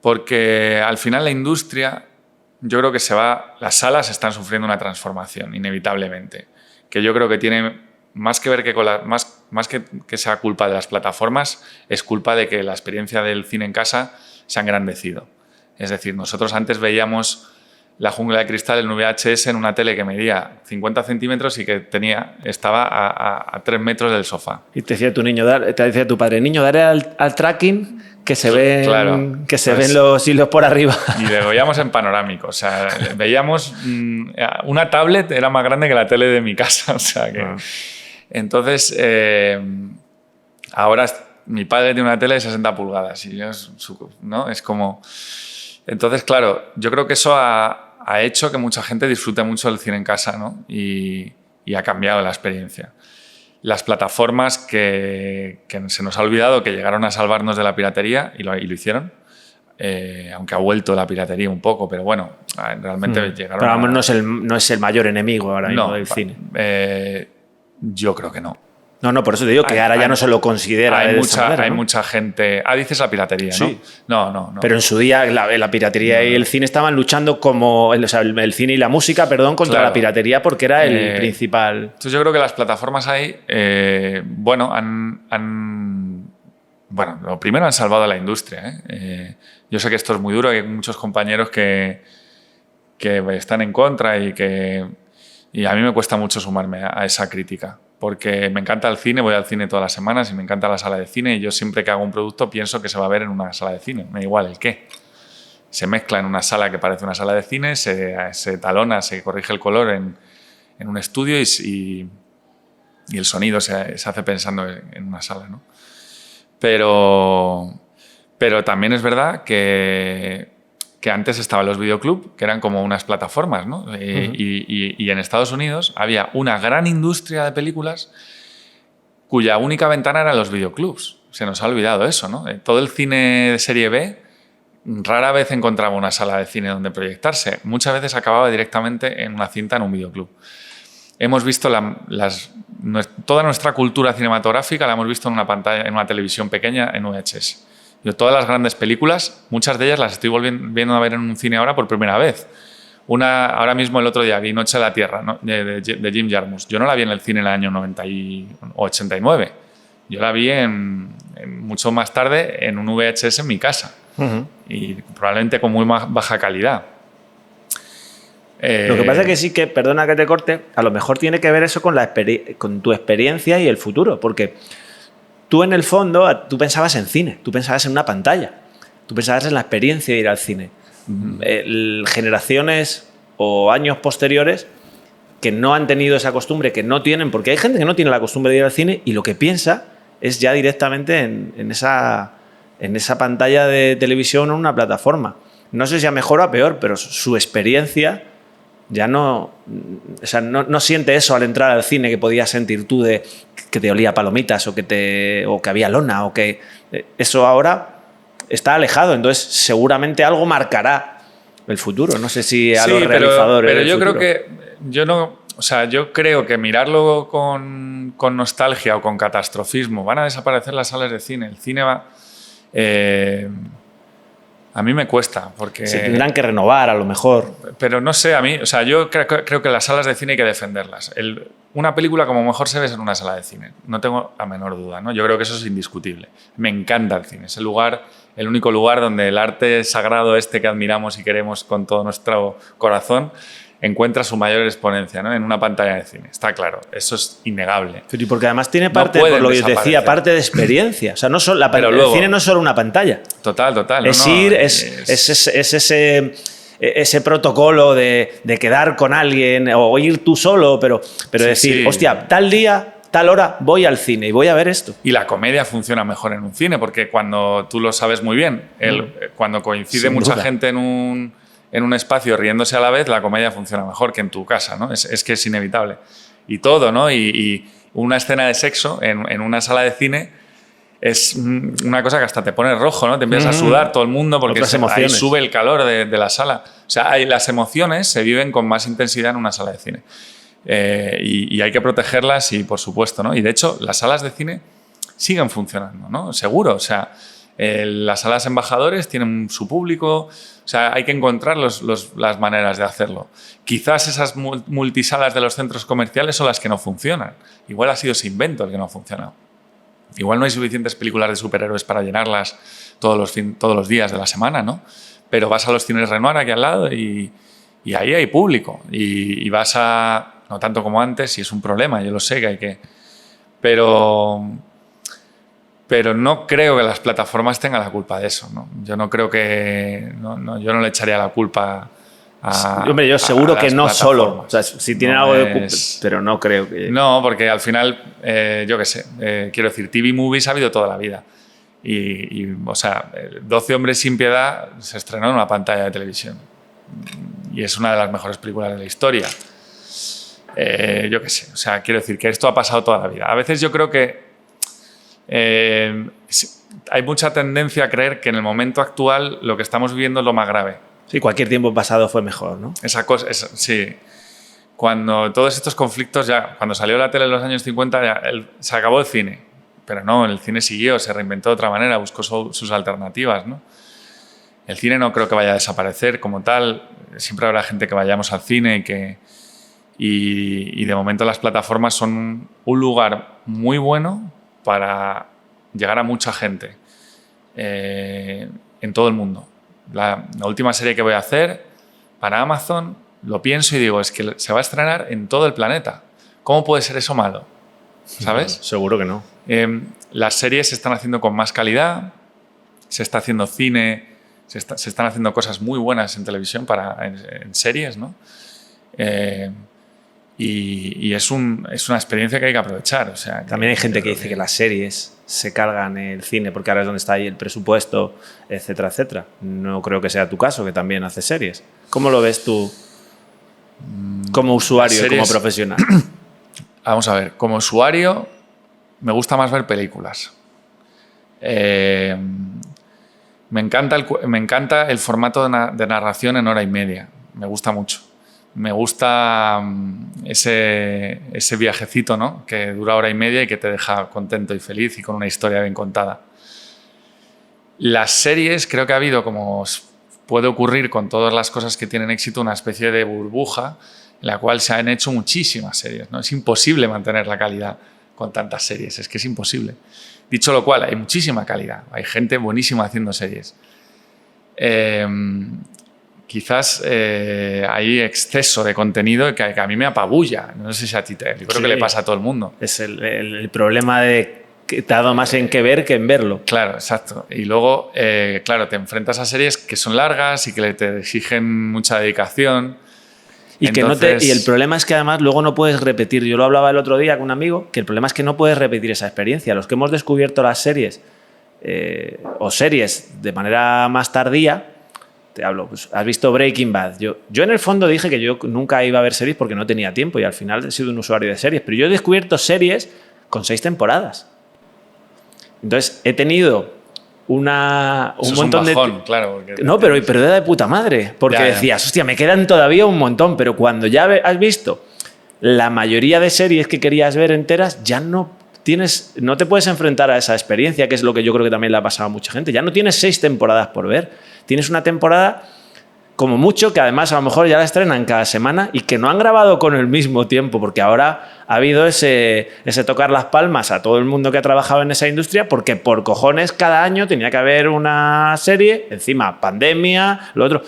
Porque al final la industria, yo creo que las salas están sufriendo una transformación, inevitablemente. Que yo creo que tiene más que ver más que sea culpa de las plataformas, es culpa de que la experiencia del cine en casa se ha engrandecido. Es decir, nosotros antes veíamos La jungla de cristal en VHS en una tele que medía 50 centímetros y que estaba a 3 metros del sofá. Y te decía tu padre, niño, dale al tracking que se ven, claro, ven los hilos por arriba. Y lo veíamos en panorámico. O sea, veíamos una tablet era más grande que la tele de mi casa. O sea que... Entonces, ahora mi padre tiene una tele de 60 pulgadas y yo, ¿no? Es como... Entonces, claro, yo creo que eso ha hecho que mucha gente disfrute mucho del cine en casa, ¿no? Y ha cambiado la experiencia. Las plataformas que se nos ha olvidado que llegaron a salvarnos de la piratería y lo hicieron, aunque ha vuelto la piratería un poco, pero bueno, realmente llegaron pero vamos, no es el mayor enemigo ahora mismo del cine. Yo creo que no. No, por eso te digo que ahora ya no se lo considera. Hay mucha gente... dices la piratería, sí. ¿no? No. Pero en su día la piratería y el cine estaban luchando el cine y la música, contra la piratería porque era el principal... Entonces yo creo que las plataformas ahí, bueno, lo primero han salvado a la industria. Yo sé que esto es muy duro, hay muchos compañeros que están en contra y a mí me cuesta mucho sumarme a esa crítica. Porque me encanta el cine, voy al cine todas las semanas y me encanta la sala de cine y yo siempre que hago un producto pienso que se va a ver en una sala de cine, me da igual el qué. Se mezcla en una sala que parece una sala de cine, se talona, se corrige el color en un estudio y el sonido se hace pensando en una sala, ¿no? Pero también es verdad que antes estaban los videoclub, que eran como unas plataformas, ¿no? Y en Estados Unidos había una gran industria de películas cuya única ventana eran los videoclubs. Se nos ha olvidado eso, ¿no? Todo el cine de serie B rara vez encontraba una sala de cine donde proyectarse. Muchas veces acababa directamente en una cinta en un videoclub. Hemos visto toda nuestra cultura cinematográfica la hemos visto en una pantalla, en una televisión pequeña, en VHS. Yo todas las grandes películas, muchas de ellas las estoy volviendo a ver en un cine ahora por primera vez. Ahora mismo el otro día vi Noche de la Tierra, ¿no? de Jim Jarmusch. Yo no la vi en el cine en el año 89. Yo la vi mucho más tarde en un VHS en mi casa. Y probablemente con muy baja calidad. Lo que pasa es que sí que, perdona que te corte, a lo mejor tiene que ver eso con tu experiencia y el futuro, porque... Tú en el fondo, tú pensabas en cine, tú pensabas en una pantalla, tú pensabas en la experiencia de ir al cine. Generaciones o años posteriores que no han tenido esa costumbre, que no tienen, porque hay gente que no tiene la costumbre de ir al cine y lo que piensa es ya directamente en esa pantalla de televisión o en una plataforma. No sé si a mejor o a peor, pero su experiencia ya no siente eso al entrar al cine que podías sentir tú de que te olía palomitas o que había lona o que eso ahora está alejado, entonces seguramente algo marcará el futuro. No sé si a los realizadores. Pero yo creo que yo creo que mirarlo con nostalgia o con catastrofismo van a desaparecer las salas de cine. El cine va a mí me cuesta porque... Se tendrán que renovar, a lo mejor. Pero no sé, yo creo que las salas de cine hay que defenderlas. Una película como mejor se ve es en una sala de cine. No tengo la menor duda, ¿no? Yo creo que eso es indiscutible. Me encanta el cine. Es el único lugar donde el arte sagrado que admiramos y queremos con todo nuestro corazón encuentra su mayor exponencia, ¿no? En una pantalla de cine. Está claro, eso es innegable. Pero porque además tiene parte, por lo que yo decía, parte de experiencia. O sea, el cine no es solo una pantalla. Total. Es ese protocolo de quedar con alguien o ir tú solo, pero decir, hostia, tal día, tal hora voy al cine y voy a ver esto. Y la comedia funciona mejor en un cine porque cuando tú lo sabes muy bien, cuando coincide mucha gente en un espacio riéndose a la vez, la comedia funciona mejor que en tu casa, ¿no? Es que es inevitable. Y todo, ¿no? Y una escena de sexo en una sala de cine es una cosa que hasta te pone rojo, ¿no? Te empiezas a sudar todo el mundo porque ahí sube el calor de la sala. O sea, las emociones se viven con más intensidad en una sala de cine. Y hay que protegerlas y, por supuesto, ¿no? Y, de hecho, las salas de cine siguen funcionando, ¿no? Seguro, o sea, las salas embajadores tienen su público, o sea, hay que encontrar las maneras de hacerlo. Quizás esas multisalas de los centros comerciales son las que no funcionan. Igual ha sido ese invento el que no ha funcionado. Igual no hay suficientes películas de superhéroes para llenarlas todos los días de la semana, ¿no? Pero vas a los cines Renoir aquí al lado y ahí hay público. Y vas a... No tanto como antes, y es un problema, yo lo sé que hay que... Pero no creo que las plataformas tengan la culpa de eso, ¿no? Yo no creo que... yo no le echaría la culpa a... Hombre, yo seguro que no solo. O sea, si tienen algo de culpa, pero no creo que... No, porque al final, yo qué sé, quiero decir, TV Movies ha habido toda la vida. O sea, 12 hombres sin piedad se estrenó en una pantalla de televisión. Y es una de las mejores películas de la historia. Yo qué sé, o sea, quiero decir que esto ha pasado toda la vida. A veces yo creo que hay mucha tendencia a creer que en el momento actual lo que estamos viviendo es lo más grave. Sí, cualquier tiempo pasado fue mejor, ¿no? Esa cosa, sí. Cuando todos estos conflictos ya, cuando salió la tele en los años 50, ya se acabó el cine. Pero no, el cine siguió, se reinventó de otra manera, buscó sus alternativas, ¿no? El cine no creo que vaya a desaparecer como tal. Siempre habrá gente que vayamos al cine y de momento las plataformas son un lugar muy bueno para llegar a mucha gente en todo el mundo. La última serie que voy a hacer para Amazon, lo pienso y digo, es que se va a estrenar en todo el planeta. ¿Cómo puede ser eso malo? ¿Sabes? No, seguro que no. Las series se están haciendo con más calidad, se está haciendo cine, se están haciendo cosas muy buenas en televisión en series, ¿no? Y es una experiencia que hay que aprovechar. O sea, también hay gente que dice que las series se cargan el cine porque ahora es donde está ahí el presupuesto, etcétera, etcétera. No creo que sea tu caso, que también haces series. ¿Cómo lo ves tú como usuario y como profesional? Vamos a ver, como usuario me gusta más ver películas. Me encanta el formato de narración en hora y media. Me gusta mucho. Me gusta ese viajecito, ¿no? Que dura hora y media y que te deja contento y feliz y con una historia bien contada. Las series, creo que ha habido, como puede ocurrir con todas las cosas que tienen éxito, una especie de burbuja en la cual se han hecho muchísimas series, ¿no? Es imposible mantener la calidad con tantas series, es que es imposible. Dicho lo cual, hay muchísima calidad, hay gente buenísima haciendo series. Quizás hay exceso de contenido que a mí me apabulla. No sé si a ti yo creo que le pasa a todo el mundo. Es el problema de que te ha dado más en qué ver que en verlo. Claro, exacto. Y luego, claro, te enfrentas a series que son largas y que te exigen mucha dedicación. Y el problema es que además luego no puedes repetir. Yo lo hablaba el otro día con un amigo, que el problema es que no puedes repetir esa experiencia. Los que hemos descubierto las series o series de manera más tardía, te hablo, pues, has visto Breaking Bad. Yo en el fondo dije que yo nunca iba a ver series porque no tenía tiempo y al final he sido un usuario de series, pero yo he descubierto series con 6 temporadas. Entonces he tenido un montón es un bajón, de... claro. No, pero era de puta madre, porque decías, hostia, me quedan todavía un montón, pero cuando ya has visto la mayoría de series que querías ver enteras, ya no te puedes enfrentar a esa experiencia, que es lo que yo creo que también le ha pasado a mucha gente. Ya no tienes 6 temporadas por ver. Tienes una temporada como mucho, que además a lo mejor ya la estrenan cada semana y que no han grabado con el mismo tiempo, porque ahora ha habido ese tocar las palmas a todo el mundo que ha trabajado en esa industria, porque por cojones cada año tenía que haber una serie, encima pandemia, lo otro.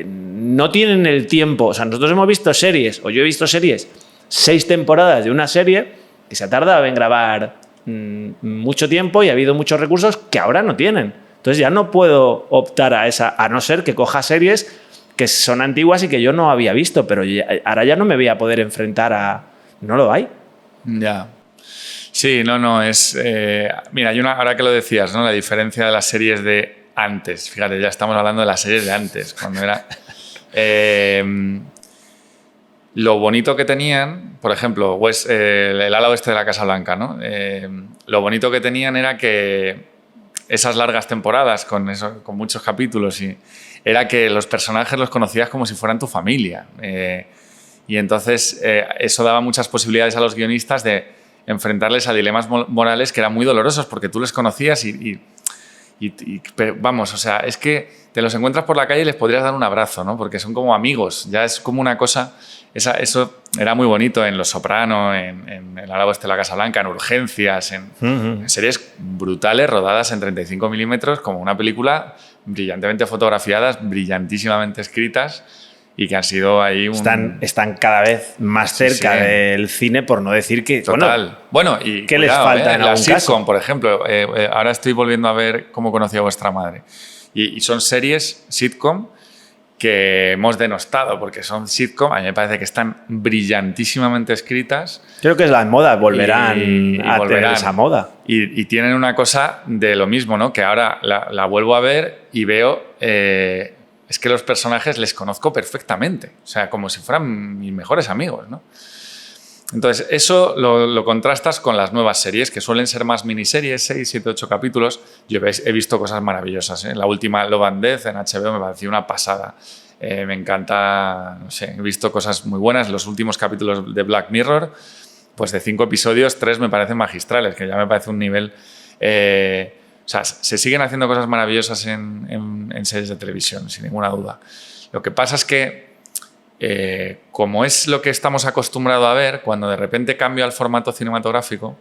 No tienen el tiempo. O sea, nosotros hemos visto series, o yo he visto series, 6 temporadas de una serie que se ha tardado en grabar mucho tiempo y ha habido muchos recursos que ahora no tienen. Entonces ya no puedo optar a esa, a no ser que coja series que son antiguas y que yo no había visto, pero ahora ya no me voy a poder enfrentar a... No lo hay. Ya. Sí, no, es... mira, hay ahora que lo decías, ¿no? La diferencia de las series de antes. Fíjate, ya estamos hablando de las series de antes, cuando era... lo bonito que tenían, por ejemplo, el ala oeste de la Casa Blanca, ¿no? Lo bonito que tenían era que esas largas temporadas con muchos capítulos era que los personajes los conocías como si fueran tu familia. Y entonces eso daba muchas posibilidades a los guionistas de enfrentarles a dilemas morales que eran muy dolorosos porque tú les conocías pero vamos, o sea, es que te los encuentras por la calle y les podrías dar un abrazo, ¿no? Porque son como amigos, ya es como una cosa... Eso era muy bonito en Los Soprano, en El ala oeste de la Casa Blanca, en Urgencias, en series brutales rodadas en 35 milímetros, como una película brillantemente fotografiadas, brillantísimamente escritas y que han sido ahí Están cada vez más cerca del cine, por no decir que... Total. Bueno, y ¿qué les falta en la algún sitcom, caso? por ejemplo. Ahora estoy volviendo a ver Cómo conocí a vuestra madre. Y son series sitcom que hemos denostado, porque son sitcom, a mí me parece que están brillantísimamente escritas. Creo que es la moda, volverán a tener esa moda. Y tienen una cosa de lo mismo, ¿no? Que ahora la vuelvo a ver y veo... es que los personajes les conozco perfectamente, o sea, como si fueran mis mejores amigos, ¿no? Entonces, eso lo contrastas con las nuevas series, que suelen ser más miniseries, 6, 7, 8 capítulos. Yo he visto cosas maravillosas, ¿eh? La última, Love and Death, en HBO, me pareció una pasada. Me encanta, no sé, he visto cosas muy buenas. Los últimos capítulos de Black Mirror, pues de 5 episodios, 3 me parecen magistrales, que ya me parece un nivel... o sea, se siguen haciendo cosas maravillosas en series de televisión, sin ninguna duda. Lo que pasa es que, como es lo que estamos acostumbrados a ver, cuando de repente cambio al formato cinematográfico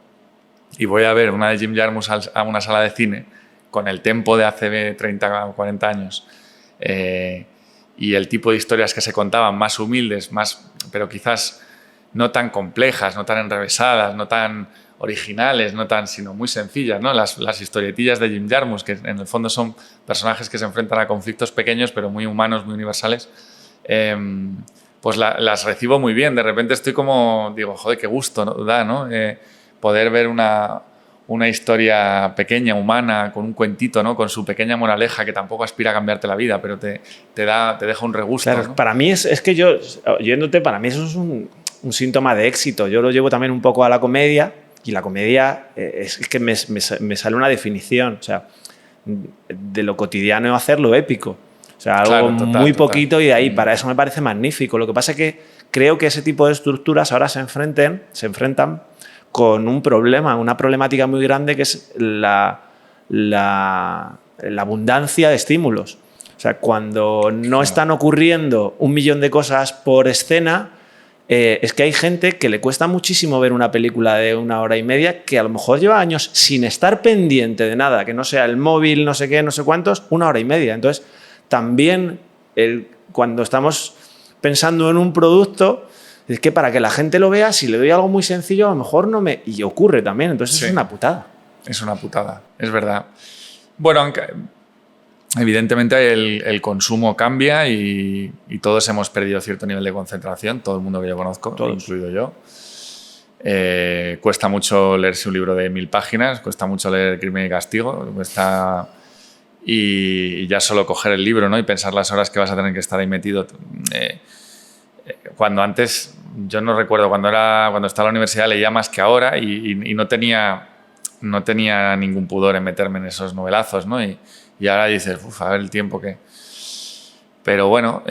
y voy a ver una de Jim Jarmusch a una sala de cine con el tempo de hace 30 o 40 años y el tipo de historias que se contaban, más humildes, pero quizás no tan complejas, no tan enrevesadas, no tan originales, no tan, sino muy sencillas, ¿no? Las historietillas de Jim Jarmusch, que en el fondo son personajes que se enfrentan a conflictos pequeños, pero muy humanos, muy universales, pues las recibo muy bien. De repente estoy como, digo, joder, qué gusto, ¿no? Da, ¿no? Poder ver una historia pequeña, humana, con un cuentito, ¿no? Con su pequeña moraleja, que tampoco aspira a cambiarte la vida, pero te deja un regusto. Claro, ¿no? para mí es que yo, oyéndote, para mí eso es un síntoma de éxito. Yo lo llevo también un poco a la comedia. Y la comedia es que me sale una definición, o sea, de lo cotidiano hacerlo épico. O sea, algo muy poquito y de ahí, para eso me parece magnífico. Lo que pasa es que creo que ese tipo de estructuras ahora se enfrentan con un problema, una problemática muy grande, que es la abundancia de estímulos. O sea, cuando no están ocurriendo 1 millón de cosas por escena, es que hay gente que le cuesta muchísimo ver una película de 1 hora y media que a lo mejor lleva años sin estar pendiente de nada, que no sea el móvil, no sé qué, no sé cuántos, 1 hora y media. Entonces, también cuando estamos pensando en un producto, es que para que la gente lo vea, si le doy algo muy sencillo, a lo mejor no me... Y ocurre también, entonces sí. Es una putada. Es una putada, es verdad. Bueno, aunque... Evidentemente el consumo cambia y todos hemos perdido cierto nivel de concentración, todo el mundo que yo conozco, incluido yo. Cuesta mucho leerse un libro de 1000 páginas, cuesta mucho leer Crimen y Castigo, y ya solo coger el libro, ¿no? Y pensar las horas que vas a tener que estar ahí metido. Cuando antes, yo no recuerdo, cuando estaba en la universidad leía más que ahora y no tenía ningún pudor en meterme en esos novelazos, ¿no? Y ahora dices, a ver el tiempo que... Pero bueno,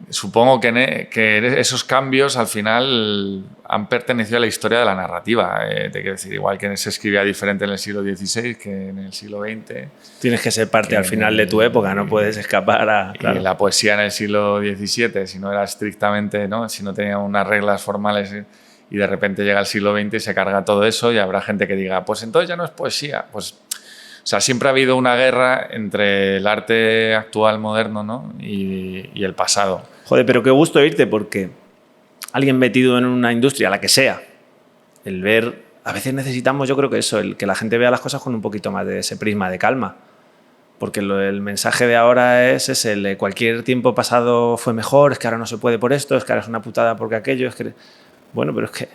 supongo que esos cambios al final han pertenecido a la historia de la narrativa. Te quiero decir, igual que se escribía diferente en el siglo XVI que en el siglo XX. Tienes que ser parte al final de tu época, no puedes escapar a... Claro. Y la poesía en el siglo XVII, si no era estrictamente, ¿no? Si no tenía unas reglas formales y de repente llega el siglo XX y se carga todo eso y habrá gente que diga, pues entonces ya no es poesía. Pues... O sea, siempre ha habido una guerra entre el arte actual moderno, ¿no? y el pasado. Joder, pero qué gusto oírte, porque alguien metido en una industria, la que sea, el ver... A veces necesitamos, yo creo que eso, el que la gente vea las cosas con un poquito más de ese prisma de calma. Porque el mensaje de ahora es ese, el de cualquier tiempo pasado fue mejor, es que ahora no se puede por esto, es que ahora es una putada porque aquello, es que... Bueno, pero es que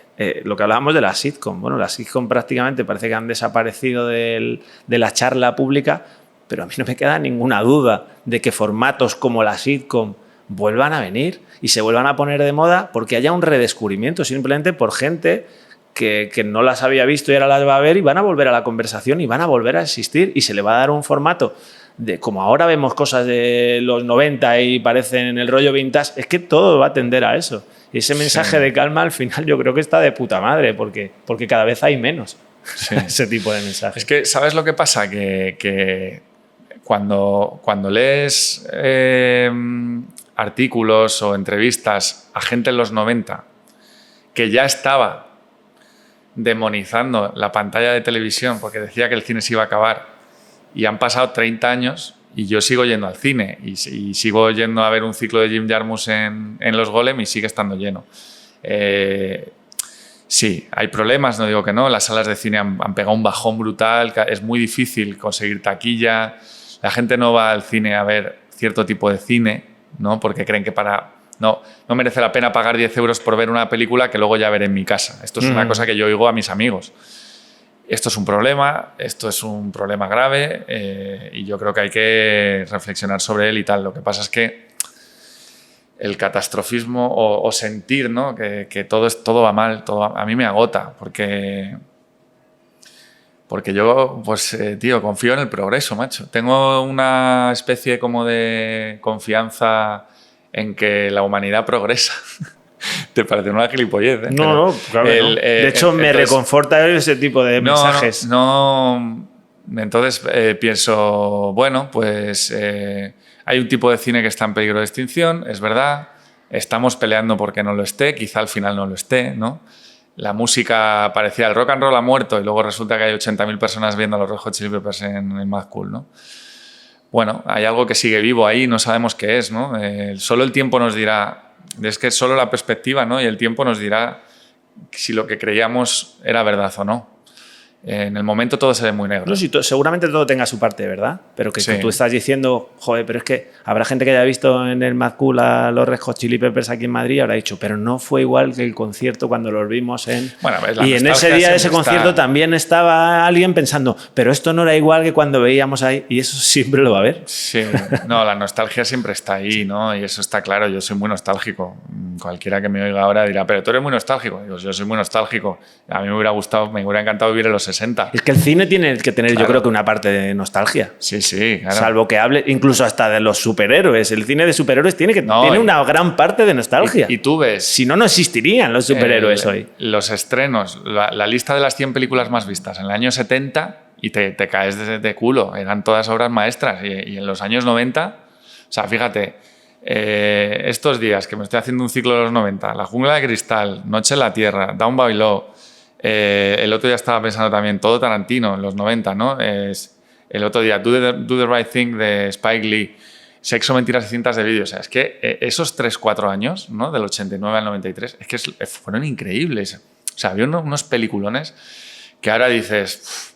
lo que hablábamos de la sitcom, bueno, las sitcom prácticamente parece que han desaparecido de la charla pública, pero a mí no me queda ninguna duda de que formatos como la sitcom vuelvan a venir y se vuelvan a poner de moda porque haya un redescubrimiento simplemente por gente que no las había visto y ahora las va a ver y van a volver a la conversación y van a volver a existir y se le va a dar un formato como ahora vemos cosas de los 90 y parecen el rollo vintage, es que todo va a tender a eso. Y ese mensaje de calma al final yo creo que está de puta madre, porque cada vez hay menos ese tipo de mensajes. Es que, ¿sabes lo que pasa? Que cuando lees artículos o entrevistas a gente en los 90 que ya estaba demonizando la pantalla de televisión porque decía que el cine se iba a acabar, y han pasado 30 años y yo sigo yendo al cine y sigo yendo a ver un ciclo de Jim Jarmusch en Los Golem y sigue estando lleno. Sí, hay problemas, no digo que no. Las salas de cine han pegado un bajón brutal, es muy difícil conseguir taquilla. La gente no va al cine a ver cierto tipo de cine, ¿no? Porque creen que no merece la pena pagar 10 euros por ver una película que luego ya veré en mi casa. Esto es una cosa que yo oigo a mis amigos. Esto es un problema grave, y yo creo que hay que reflexionar sobre él y tal. Lo que pasa es que el catastrofismo o sentir, ¿no?, que todo va mal, a mí me agota, porque yo, pues, tío, confío en el progreso, macho. Tengo una especie como de confianza en que la humanidad progresa. Te parece una gilipollez, ¿eh? No, claro que no. De hecho, me reconforta ese tipo de mensajes. Entonces pienso, bueno, pues hay un tipo de cine que está en peligro de extinción, es verdad. Estamos peleando porque no lo esté, quizá al final no lo esté, ¿no? La música parecía el rock and roll ha muerto y luego resulta que hay 80.000 personas viendo a los Red Hot Chili Peppers en el Mad Cool, ¿no? Bueno, hay algo que sigue vivo ahí, no sabemos qué es, ¿no? Solo el tiempo nos dirá. Es que solo la perspectiva, ¿no?, y el tiempo nos dirá si lo que creíamos era verdad o no. En el momento todo se ve muy negro. No, sí, seguramente todo tenga su parte, ¿verdad? Pero que tú estás diciendo, joder, pero es que habrá gente que haya visto en el Mad Cool a los Red Hot Chili Peppers aquí en Madrid y habrá dicho, pero no fue igual que el concierto cuando los vimos en... Bueno, y en ese día de ese concierto también estaba alguien pensando, pero esto no era igual que cuando veíamos ahí, y eso siempre lo va a haber. Sí, no, la nostalgia siempre está ahí, ¿no? Y eso está claro, yo soy muy nostálgico. Cualquiera que me oiga ahora dirá, pero tú eres muy nostálgico. Digo, yo soy muy nostálgico. A mí me hubiera encantado vivir en los 60. Es que el cine tiene que tener, claro, yo creo que una parte de nostalgia. Sí, claro. Salvo que hable incluso hasta de los superhéroes. El cine de superhéroes tiene una gran parte de nostalgia. Y tú ves... Si no, no existirían los superhéroes hoy. Los estrenos, la lista de las 100 películas más vistas en el año 70 y te caes de culo. Eran todas obras maestras. Y en los años 90, o sea, fíjate, estos días que me estoy haciendo un ciclo de los 90, La jungla de cristal, Noche en la tierra, Down by Law, el otro día estaba pensando también todo Tarantino en los 90, ¿no? El otro día Do the Right Thing de Spike Lee, Sexo, mentiras y cintas de vídeo. O sea, es que esos 3-4 años, ¿no?, del 89 al 93, es que fueron increíbles. O sea, había unos peliculones que ahora dices,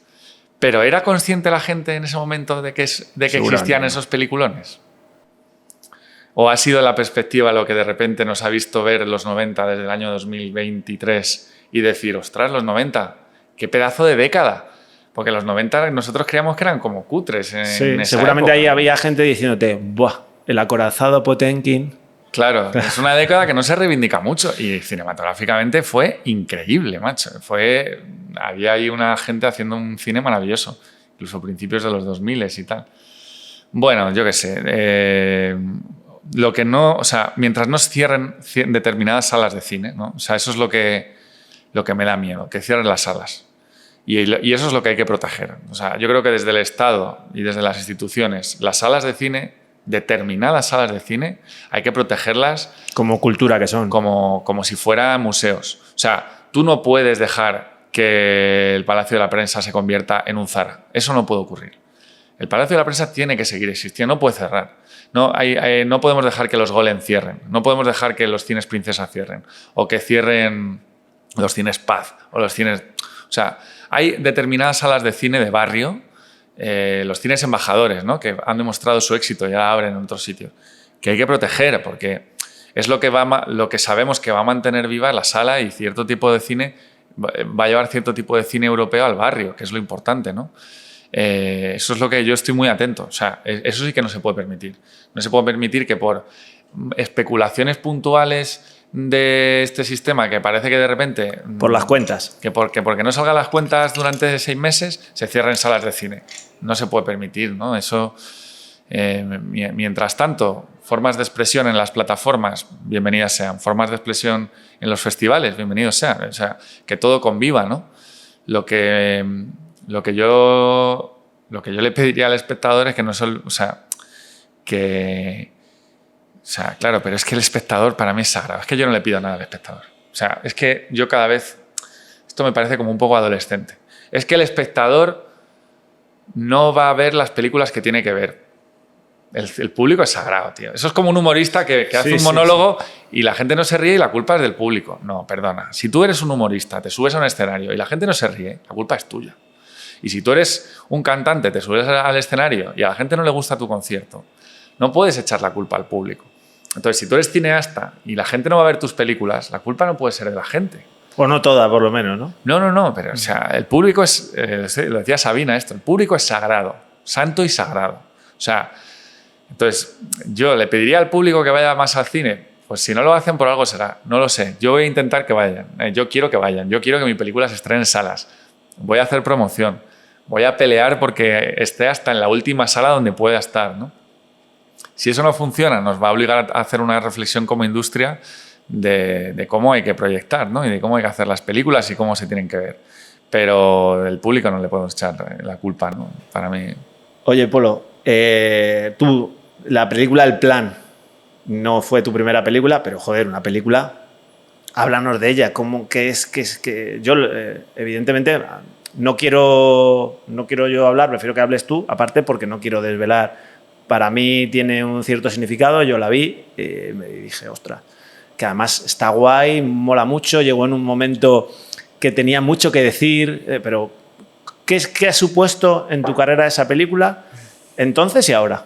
¿pero era consciente la gente en ese momento de que existían esos peliculones? ¿O ha sido la perspectiva lo que de repente nos ha visto ver los 90 desde el año 2023 y decir, ostras, los 90, qué pedazo de década? Porque los 90 nosotros creíamos que eran como cutres en esa seguramente época. Ahí había gente diciénde, ¡buah! El acorazado Potemkin. Claro, es una década que no se reivindica mucho y cinematográficamente fue increíble, macho. Había ahí una gente haciendo un cine maravilloso, incluso principios de los 2000 y tal. Bueno, yo qué sé. Lo que no, o sea, mientras no se cierren determinadas salas de cine, ¿no? O sea, eso es lo que me da miedo, que cierren las salas. Y eso es lo que hay que proteger. O sea, yo creo que desde el Estado y desde las instituciones, las salas de cine, determinadas salas de cine, hay que protegerlas. Como cultura que son. Como si fueran museos. O sea, tú no puedes dejar que el Palacio de la Prensa se convierta en un Zara. Eso no puede ocurrir. El Palacio de la Prensa tiene que seguir existiendo, no puede cerrar. No podemos dejar que los Golem cierren. No podemos dejar que los cines Princesa cierren. O que cierren los cines Paz. O los cines... O sea, hay determinadas salas de cine de barrio, los cines embajadores, ¿no?, que han demostrado su éxito y ya abren en otros sitios, que hay que proteger porque es lo que sabemos que va a mantener viva la sala y cierto tipo de cine, va a llevar cierto tipo de cine europeo al barrio, que es lo importante, ¿no? Eso es lo que yo estoy muy atento. O sea, eso sí que no se puede permitir. No se puede permitir que por especulaciones puntuales de este sistema, que parece que de repente... Por las cuentas. Que porque no salgan las cuentas durante 6 meses, se cierren salas de cine. No se puede permitir, ¿no? Eso Mientras tanto, formas de expresión en las plataformas, bienvenidas sean. Formas de expresión en los festivales, bienvenidos sean. O sea, que todo conviva, ¿no? Lo que yo le pediría al espectador es que no solo... O sea, claro, pero es que el espectador para mí es sagrado. Es que yo no le pido nada al espectador. O sea, es que yo cada vez... Esto me parece como un poco adolescente. Es que el espectador no va a ver las películas que tiene que ver. El público es sagrado, tío. Eso es como un humorista que hace un monólogo y la gente no se ríe y la culpa es del público. No, perdona. Si tú eres un humorista, te subes a un escenario y la gente no se ríe, la culpa es tuya. Y si tú eres un cantante, te subes al escenario y a la gente no le gusta tu concierto, no puedes echar la culpa al público. Entonces, si tú eres cineasta y la gente no va a ver tus películas, la culpa no puede ser de la gente. O no toda, por lo menos, ¿no? No, pero o sea, el público es, lo decía Sabina esto, el público es sagrado, santo y sagrado. O sea, entonces yo le pediría al público que vaya más al cine, pues si no lo hacen por algo será, no lo sé. Yo voy a intentar que vayan, yo quiero que vayan, yo quiero que mi película se estrene en salas, voy a hacer promoción, voy a pelear porque esté hasta en la última sala donde pueda estar, ¿no? Si eso no funciona, nos va a obligar a hacer una reflexión como industria de cómo hay que proyectar, ¿no? Y de cómo hay que hacer las películas y cómo se tienen que ver. Pero el público no le podemos echar la culpa, ¿no? Para mí. Oye, Polo, tú, la película El Plan no fue tu primera película, pero joder, una película, háblanos de ella. ¿Cómo, qué es que yo, evidentemente, no quiero yo hablar, prefiero que hables tú, aparte porque no quiero desvelar. Para mí tiene un cierto significado, yo la vi y me dije, ostras, que además está guay, mola mucho, llegó en un momento que tenía mucho que decir, pero ¿qué ha supuesto en tu carrera esa película entonces y ahora?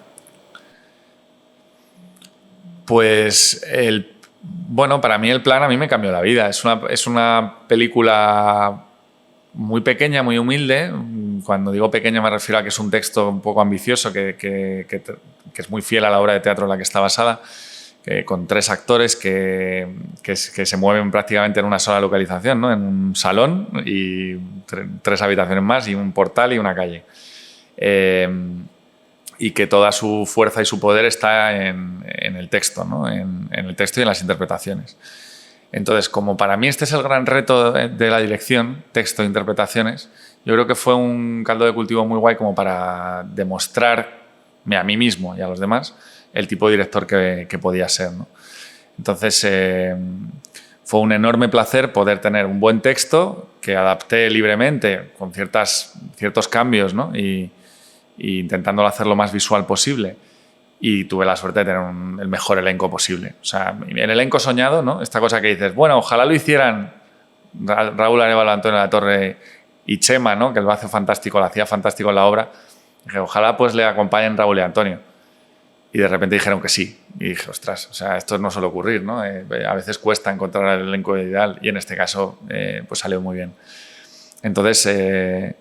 Pues, bueno, para mí El Plan a mí me cambió la vida. Es una película muy pequeña, muy humilde. Cuando digo pequeña me refiero a que es un texto un poco ambicioso, que es muy fiel a la obra de teatro en la que está basada, con 3 actores que se mueven prácticamente en una sola localización, ¿no? En un salón y 3 habitaciones más y un portal y una calle. Y que toda su fuerza y su poder está en el texto, ¿no? En el texto y en las interpretaciones. Entonces, como para mí este es el gran reto de la dirección, texto e interpretaciones, yo creo que fue un caldo de cultivo muy guay como para demostrarme a mí mismo y a los demás el tipo de director que podía ser, ¿no? Entonces, fue un enorme placer poder tener un buen texto que adapté libremente con ciertos cambios, ¿no? Y intentándolo hacer lo más visual posible. Y tuve la suerte de tener el mejor elenco posible. O sea, el elenco soñado, ¿no? Esta cosa que dices, bueno, ojalá lo hicieran Raúl Arévalo, Antonio Latorre y Chema, ¿no? Que lo hace fantástico, lo hacía fantástico en la obra. Dije, ojalá pues le acompañen Raúl y Antonio. Y de repente dijeron que sí. Y dije, ostras, o sea, esto no suele ocurrir, ¿no? A veces cuesta encontrar el elenco ideal y en este caso pues salió muy bien. Entonces,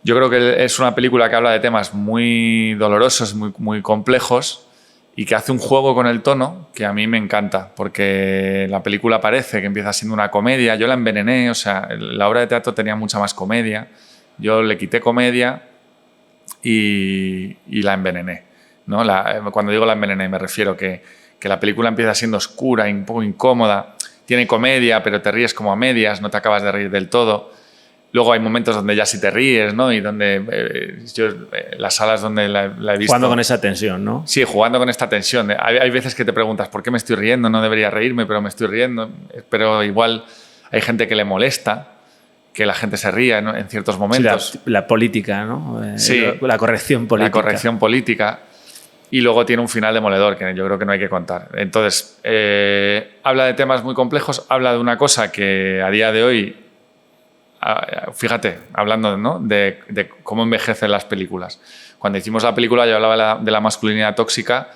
yo creo que es una película que habla de temas muy dolorosos, muy, muy complejos y que hace un juego con el tono que a mí me encanta, porque la película parece que empieza siendo una comedia. Yo la envenené, o sea, la obra de teatro tenía mucha más comedia. Yo le quité comedia y la envenené, ¿no? Cuando digo la envenené me refiero que la película empieza siendo oscura y un poco incómoda. Tiene comedia, pero te ríes como a medias, no te acabas de reír del todo. Luego hay momentos donde ya sí te ríes, ¿no? Y donde las salas donde la he visto... Jugando con esa tensión, ¿no? Sí, jugando con esta tensión. Hay veces que te preguntas, ¿por qué me estoy riendo? No debería reírme, pero me estoy riendo. Pero igual hay gente que le molesta que la gente se ría, ¿no? En ciertos momentos. Sí, la política, ¿no? Sí. La corrección política. La corrección política. Y luego tiene un final demoledor, que yo creo que no hay que contar. Entonces, habla de temas muy complejos, habla de una cosa que a día de hoy... Fíjate, hablando, ¿no? de cómo envejecen las películas. Cuando hicimos la película yo hablaba de la masculinidad tóxica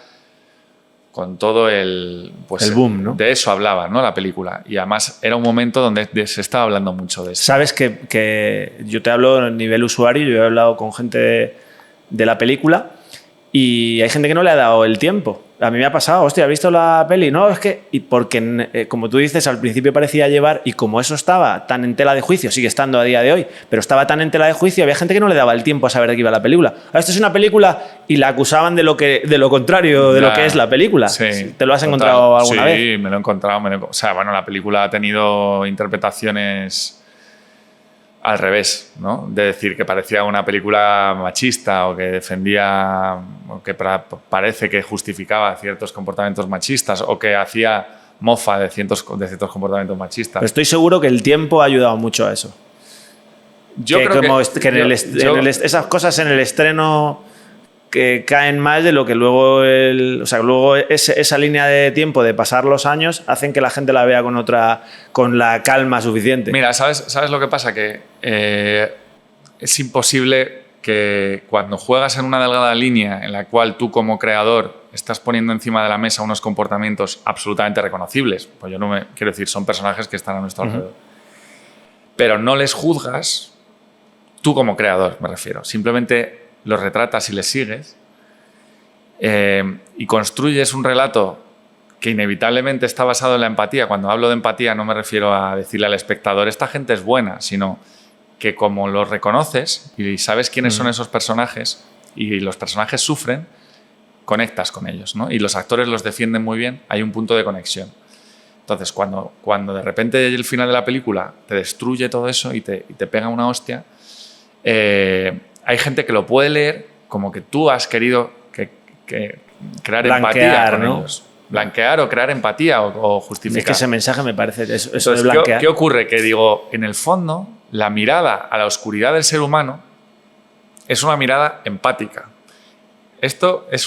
con todo el boom, ¿no? De eso hablaba, ¿no? La película. Y además era un momento donde se estaba hablando mucho de eso. Sabes que yo te hablo a nivel usuario, yo he hablado con gente de la película y hay gente que no le ha dado el tiempo. A mí me ha pasado, hostia, ¿has visto la peli? No, es que... Y porque, como tú dices, al principio parecía llevar, y como eso estaba tan en tela de juicio, sigue estando a día de hoy, pero estaba tan en tela de juicio, había gente que no le daba el tiempo a saber de qué iba la película. Esto es una película, y la acusaban de lo contrario de lo que es la película. Sí, ¿Te lo has encontrado alguna vez? Sí, me lo he encontrado. O sea, bueno, la película ha tenido interpretaciones al revés, ¿no? De decir que parecía una película machista o que defendía, o que parece que justificaba ciertos comportamientos machistas o que hacía mofa de ciertos comportamientos machistas. Pero estoy seguro que el tiempo ha ayudado mucho a eso. Yo creo que esas cosas en el estreno que caen más de lo que luego luego esa línea de tiempo de pasar los años hacen que la gente la vea con la calma suficiente. Mira, ¿sabes lo que pasa? Que es imposible que cuando juegas en una delgada línea en la cual tú como creador estás poniendo encima de la mesa unos comportamientos absolutamente reconocibles, pues yo no me quiero decir, son personajes que están a nuestro alrededor, pero no les juzgas tú como creador, me refiero, simplemente los retratas y les sigues y construyes un relato que inevitablemente está basado en la empatía. Cuando hablo de empatía no me refiero a decirle al espectador esta gente es buena, sino que como los reconoces y sabes quiénes son esos personajes y los personajes sufren, conectas con ellos, ¿no? Y los actores los defienden muy bien, hay un punto de conexión. Entonces, cuando de repente el final de la película te destruye todo eso y te pega una hostia, hay gente que lo puede leer como que tú has querido crear empatía con ellos. Blanquear o crear empatía o justificar. Es que ese mensaje me parece eso Entonces, de blanquear. ¿qué ocurre? Que digo, en el fondo, la mirada a la oscuridad del ser humano es una mirada empática. Esto es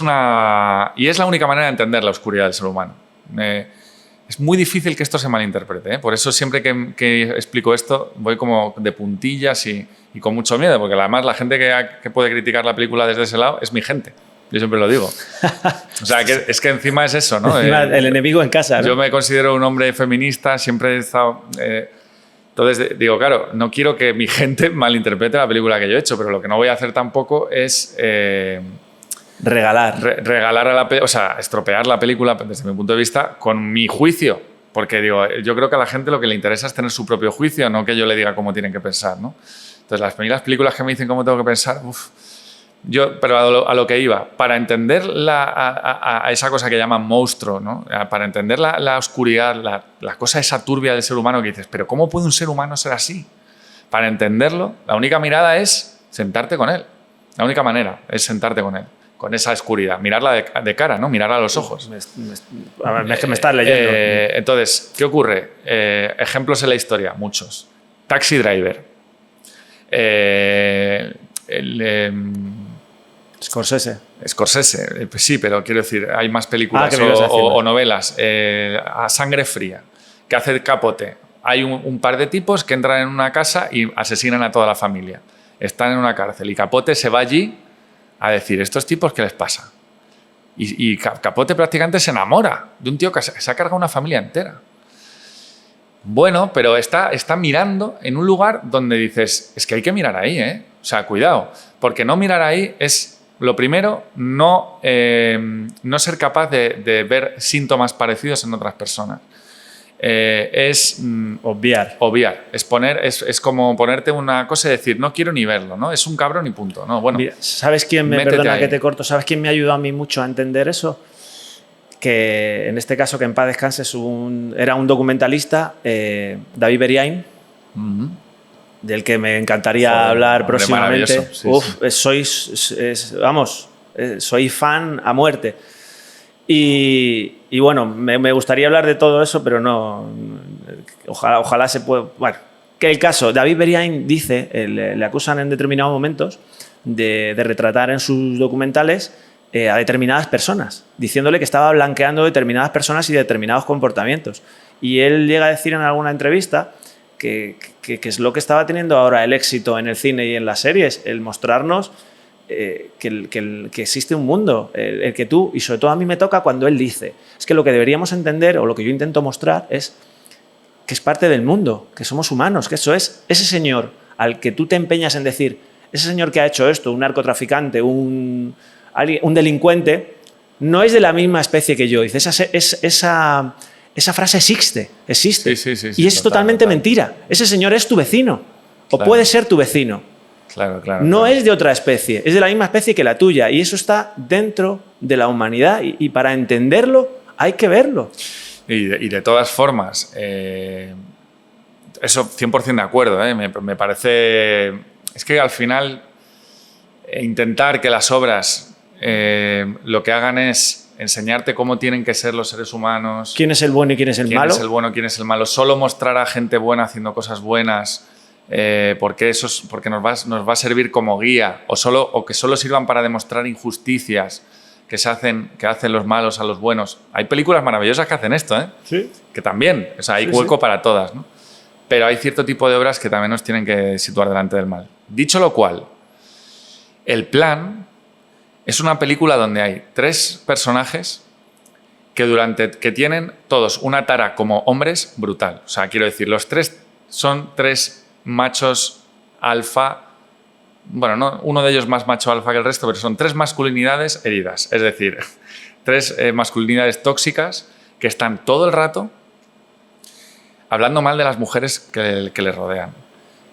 y es la única manera de entender la oscuridad del ser humano. Es muy difícil que esto se malinterprete, ¿eh? Por eso siempre que explico esto voy como de puntillas y con mucho miedo, porque además la gente que puede criticar la película desde ese lado es mi gente. Yo siempre lo digo. O sea, es que encima es eso, ¿no? El enemigo en casa, ¿no? Yo me considero un hombre feminista, siempre he estado... entonces, digo, claro, no quiero que mi gente malinterprete la película que yo he hecho, pero lo que no voy a hacer tampoco es... regalar a la película, o sea, estropear la película desde mi punto de vista con mi juicio, porque digo, yo creo que a la gente lo que le interesa es tener su propio juicio, no que yo le diga cómo tienen que pensar, ¿no? Entonces, las primeras películas que me dicen cómo tengo que pensar, pero a lo que iba, para entender a esa cosa que llaman monstruo, ¿no? Para entender la oscuridad, la cosa esa turbia del ser humano que dices, pero ¿cómo puede un ser humano ser así? Para entenderlo, la única mirada es sentarte con él. La única manera es sentarte con él, con esa oscuridad, mirarla de cara, ¿no? Mirarla a los ojos. Es que me estás leyendo. Entonces, ¿qué ocurre? Ejemplos en la historia, muchos. Taxi Driver. Scorsese, pues sí, pero quiero decir, hay más películas o novelas. A Sangre Fría, que hace Capote. Hay un par de tipos que entran en una casa y asesinan a toda la familia. Están en una cárcel y Capote se va allí a decir, ¿estos tipos qué les pasa? Y Capote prácticamente se enamora de un tío que se ha cargado una familia entera. Bueno, pero está mirando en un lugar donde dices, es que hay que mirar ahí, ¿eh? O sea, cuidado, porque no mirar ahí es, lo primero, no ser capaz de ver síntomas parecidos en otras personas. Es obviar. Es como ponerte una cosa y decir, no quiero ni verlo, ¿no? Es un cabrón y punto. No, bueno, mira, ¿sabes quién perdona que te corto? ¿Sabes quién me ayudó a mí mucho a entender eso? Que en este caso, que en paz descanse, era un documentalista, David Beriain, del que me encantaría hablar próximamente. Soy fan a muerte. Y bueno, me gustaría hablar de todo eso, pero no. Ojalá se pueda. Bueno, que el caso, David Beriain dice, le acusan en determinados momentos de retratar en sus documentales a determinadas personas, diciéndole que estaba blanqueando determinadas personas y determinados comportamientos. Y él llega a decir en alguna entrevista que es lo que estaba teniendo ahora el éxito en el cine y en las series, el mostrarnos que existe un mundo, el que tú, y sobre todo a mí me toca cuando él dice, es que lo que deberíamos entender, o lo que yo intento mostrar, es que es parte del mundo, que somos humanos, que eso es ese señor al que tú te empeñas en decir, ese señor que ha hecho esto, un narcotraficante, un delincuente, no es de la misma especie que yo. Dice, esa frase existe. Sí, y es totalmente mentira. Ese señor es tu vecino. O puede ser tu vecino. Claro. No es de otra especie, es de la misma especie que la tuya. Y eso está dentro de la humanidad. Y para entenderlo hay que verlo. Y de todas formas, eso 100% de acuerdo. Me parece... Es que al final intentar que las obras lo que hagan es enseñarte cómo tienen que ser los seres humanos. ¿Quién es el bueno y quién es el malo? ¿Quién es el bueno y quién es el malo? Solo mostrar a gente buena haciendo cosas buenas porque nos va a servir como guía o que solo sirvan para demostrar injusticias que hacen los malos a los buenos. Hay películas maravillosas que hacen esto, ¿eh? Sí. Que también, o sea, hay hueco para todas, ¿no? Pero hay cierto tipo de obras que también nos tienen que situar delante del mal. Dicho lo cual, El Plan es una película donde hay 3 personajes que tienen todos una tara como hombres brutal. O sea, quiero decir, los 3 son 3 machos alfa. Bueno, no, uno de ellos más macho alfa que el resto, pero son 3 masculinidades heridas. Es decir, 3 masculinidades tóxicas que están todo el rato hablando mal de las mujeres que les rodean.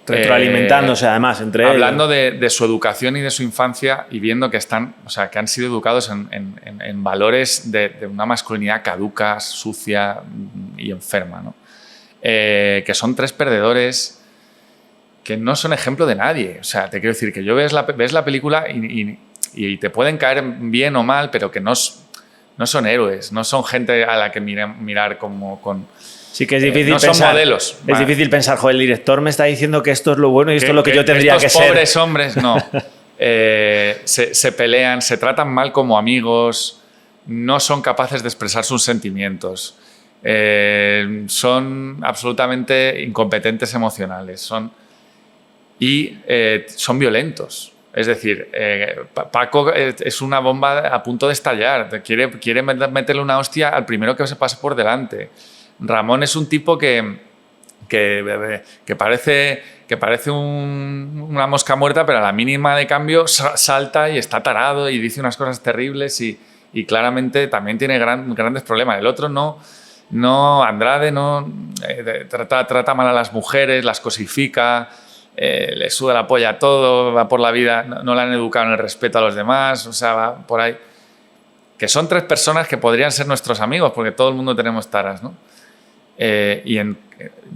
Retroalimentándose además entre ellos. Hablando de su educación y de su infancia y viendo que que han sido educados en valores de una masculinidad caduca, sucia y enferma, ¿no? Que son 3 perdedores que no son ejemplo de nadie. O sea, te quiero decir que ves la película y te pueden caer bien o mal, pero que no son héroes, no son gente a la que mirar como con... Sí que es difícil no pensar, son modelos. Es difícil pensar, joder, el director me está diciendo que esto es lo bueno y esto es lo que yo tendría que ser. Estos pobres hombres, no. Se pelean, se tratan mal como amigos, no son capaces de expresar sus sentimientos, son absolutamente incompetentes emocionales, son violentos. Es decir, Paco es una bomba a punto de estallar, quiere meterle una hostia al primero que se pase por delante. Ramón es un tipo que parece una mosca muerta, pero a la mínima de cambio salta y está tarado y dice unas cosas terribles y claramente también tiene grandes problemas. El otro Andrade trata mal a las mujeres, las cosifica, le suda la polla a todo, va por la vida, no le han educado en el respeto a los demás, o sea, va por ahí. Que son 3 personas que podrían ser nuestros amigos, porque todo el mundo tenemos taras, ¿no?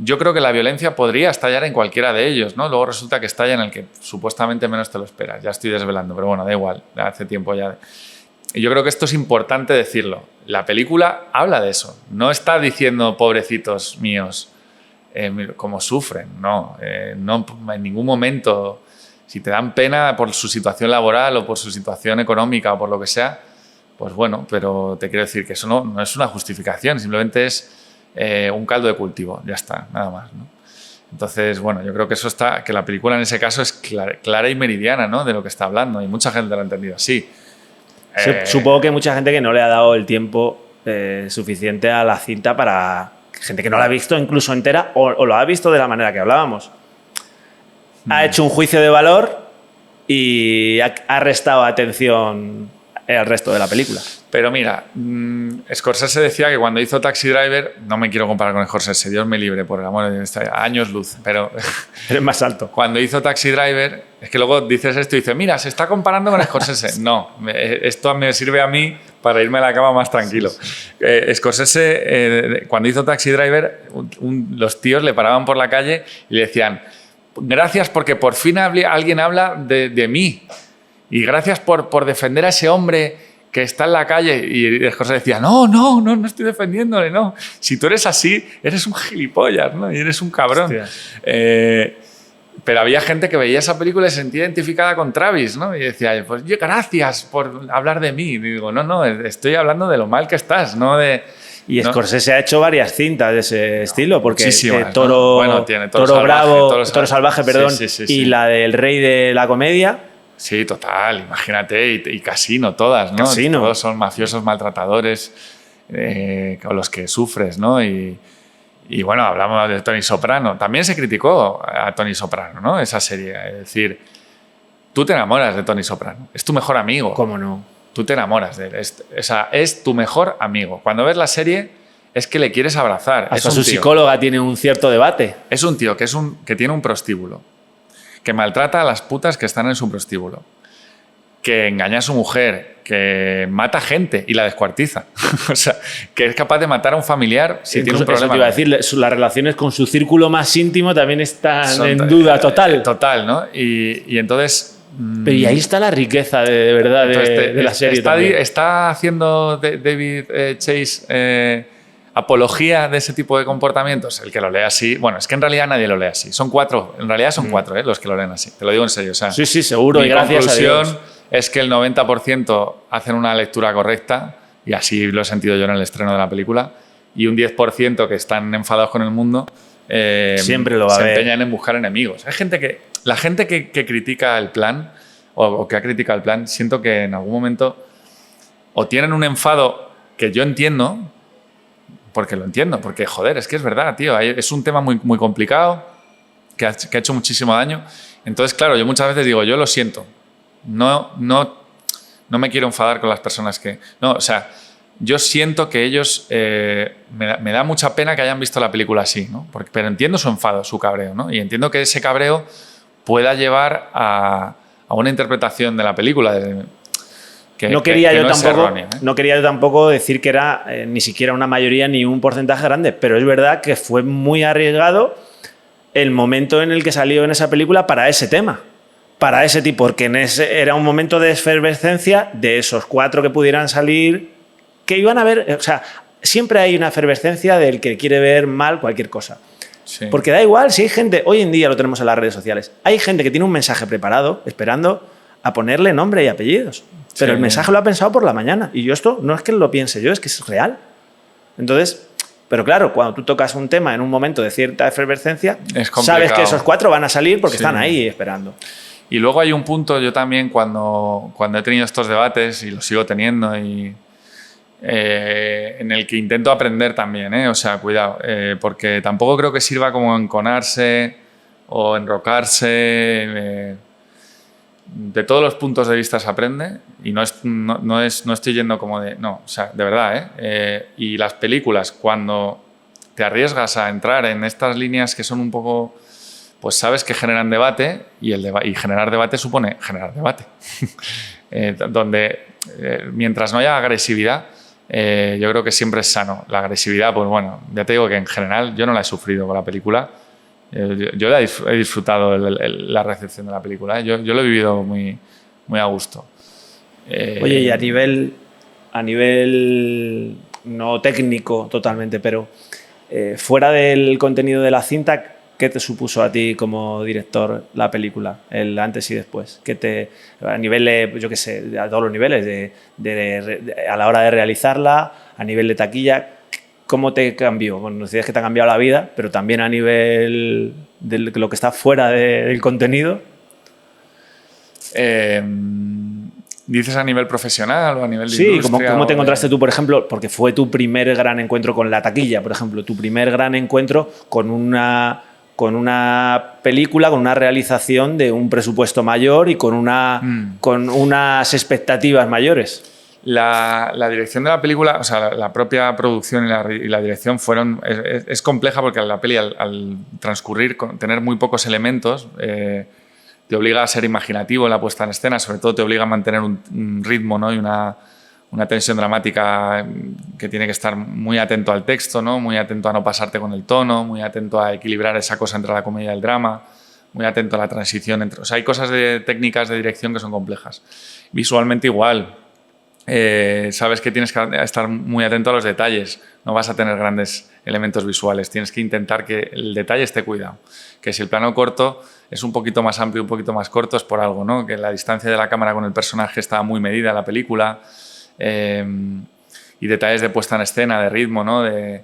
Yo creo que la violencia podría estallar en cualquiera de ellos, ¿no? Luego resulta que estalla en el que supuestamente menos te lo esperas. Ya estoy desvelando, pero bueno, da igual, hace tiempo ya. Y yo creo que esto es importante decirlo. La película habla de eso. No está diciendo, pobrecitos míos, cómo sufren. No, en ningún momento. Si te dan pena por su situación laboral o por su situación económica o por lo que sea, pues bueno, pero te quiero decir que eso no es una justificación, simplemente es un caldo de cultivo, ya está, nada más, ¿no? Entonces, bueno, yo creo que la película en ese caso es clara y meridiana, ¿no? De lo que está hablando, y mucha gente lo ha entendido así. Supongo que mucha gente que no le ha dado el tiempo suficiente a la cinta para... Gente que no la ha visto incluso entera o lo ha visto de la manera que hablábamos. Ha hecho un juicio de valor y ha restado atención al resto de la película. Pero mira, Scorsese decía que cuando hizo Taxi Driver, no me quiero comparar con Scorsese, Dios me libre, por el amor de Dios, años luz, pero... Eres más alto. Cuando hizo Taxi Driver, es que luego dices esto y dices, mira, se está comparando con Scorsese. No, esto me sirve a mí para irme a la cama más tranquilo. Scorsese, cuando hizo Taxi Driver, los tíos le paraban por la calle y le decían, gracias porque por fin alguien habla de mí. Y gracias por defender a ese hombre que está en la calle. Y Scorsese decía, no estoy defendiéndole, no. Si tú eres así, eres un gilipollas, ¿no? Y eres un cabrón. Pero había gente que veía esa película y se sentía identificada con Travis, ¿no? Y decía, pues gracias por hablar de mí. Y digo, no, estoy hablando de lo mal que estás, no de... Y Scorsese ha hecho varias cintas de ese estilo, porque Toro, ¿no? Bueno, tiene Toro Bravo, Toro Salvaje, perdón, sí. y la del Rey de la Comedia. Sí, total, imagínate, y Casino, todas, ¿no? Casino. Todos son mafiosos maltratadores con los que sufres, ¿no? Y bueno, hablamos de Tony Soprano. También se criticó a Tony Soprano, ¿no? Esa serie. Es decir, tú te enamoras de Tony Soprano, es tu mejor amigo. ¿Cómo no? tú te enamoras de él. Es tu mejor amigo. Cuando ves la serie, es que le quieres abrazar. Hasta su psicóloga tiene un cierto debate. Es un tío que tiene un prostíbulo, que maltrata a las putas que están en su prostíbulo, que engaña a su mujer, que mata gente y la descuartiza. O sea, que es capaz de matar a un familiar si tiene un problema. Eso te iba a decir, las relaciones con su círculo más íntimo también están en duda total. Total, ¿no? Y entonces... Pero y ahí está la riqueza de verdad de la serie también. ¿Está haciendo David Chase apología de ese tipo de comportamientos? El que lo lee así... Bueno, es que en realidad nadie lo lee así. Son 4, en realidad son 4 los que lo leen así. Te lo digo en serio. O sea, sí, seguro. Mi y gracias a Dios. conclusión es que el 90% hacen una lectura correcta, y así lo he sentido yo en el estreno de la película, y un 10% que están enfadados con el mundo siempre lo va a ver. Se empeñan en buscar enemigos. La gente que critica el plan o que ha criticado el plan, siento que en algún momento o tienen un enfado que yo entiendo, porque lo entiendo, porque joder, es que es verdad, tío, es un tema muy, muy complicado que ha hecho muchísimo daño. Entonces, claro, yo muchas veces digo, yo lo siento, no me quiero enfadar con las personas que... No, o sea, yo siento que ellos... me da mucha pena que hayan visto la película así, ¿no? Pero entiendo su enfado, su cabreo, ¿no? Y entiendo que ese cabreo pueda llevar a una interpretación de la película no quería yo tampoco decir que era ni siquiera una mayoría ni un porcentaje grande, pero es verdad que fue muy arriesgado el momento en el que salió en esa película para ese tema. Para ese tipo, porque era un momento de efervescencia de esos 4 que pudieran salir, que iban a ver, o sea, siempre hay una efervescencia del que quiere ver mal cualquier cosa. Sí. Porque da igual, si hay gente, hoy en día lo tenemos en las redes sociales, hay gente que tiene un mensaje preparado, esperando a ponerle nombre y apellidos, pero el mensaje lo ha pensado por la mañana, y yo esto no es que lo piense yo, es que es real. Entonces... Pero claro, cuando tú tocas un tema en un momento de cierta efervescencia, sabes que esos 4 van a salir porque están ahí esperando. Y luego hay un punto, yo también cuando he tenido estos debates, y los sigo teniendo, en el que intento aprender también, o sea, cuidado, porque tampoco creo que sirva como enconarse o enrocarse. De todos los puntos de vista se aprende, y no estoy yendo como de... No, o sea, de verdad, y las películas, cuando te arriesgas a entrar en estas líneas que son un poco... Pues sabes que generan debate, y generar debate supone generar debate. Donde, mientras no haya agresividad, yo creo que siempre es sano. La agresividad, pues bueno, ya te digo que en general yo no la he sufrido con la película. Yo he disfrutado la recepción de la película. Yo lo he vivido muy, muy a gusto. Oye, y a nivel no técnico totalmente, pero fuera del contenido de la cinta, ¿qué te supuso a ti como director la película, el antes y después? A nivel, yo qué sé, a todos los niveles, a la hora de realizarla, a nivel de taquilla, ¿cómo te cambió? Bueno, nos decías que te ha cambiado la vida, pero también a nivel de lo que está fuera del contenido. ¿Dices a nivel profesional o a nivel de industria? Sí, ¿cómo te encontraste tú, por ejemplo? Porque fue tu primer gran encuentro con la taquilla, por ejemplo, tu primer gran encuentro con una película, con una realización de un presupuesto mayor y con unas expectativas mayores. La dirección de la película, o sea, la propia producción y la dirección es compleja, porque la peli al transcurrir, tener muy pocos elementos, te obliga a ser imaginativo en la puesta en escena, sobre todo te obliga a mantener un ritmo, ¿no? Y una tensión dramática que tiene que estar muy atento al texto, ¿no? Muy atento a no pasarte con el tono, muy atento a equilibrar esa cosa entre la comedia y el drama, muy atento a la transición entre... O sea, hay cosas técnicas de dirección que son complejas. Visualmente igual. Sabes que tienes que estar muy atento a los detalles, no vas a tener grandes elementos visuales, tienes que intentar que el detalle esté cuidado, que si el plano corto es un poquito más amplio, un poquito más corto, es por algo, ¿no? Que la distancia de la cámara con el personaje estaba muy medida en la película, y detalles de puesta en escena, de ritmo, ¿no? De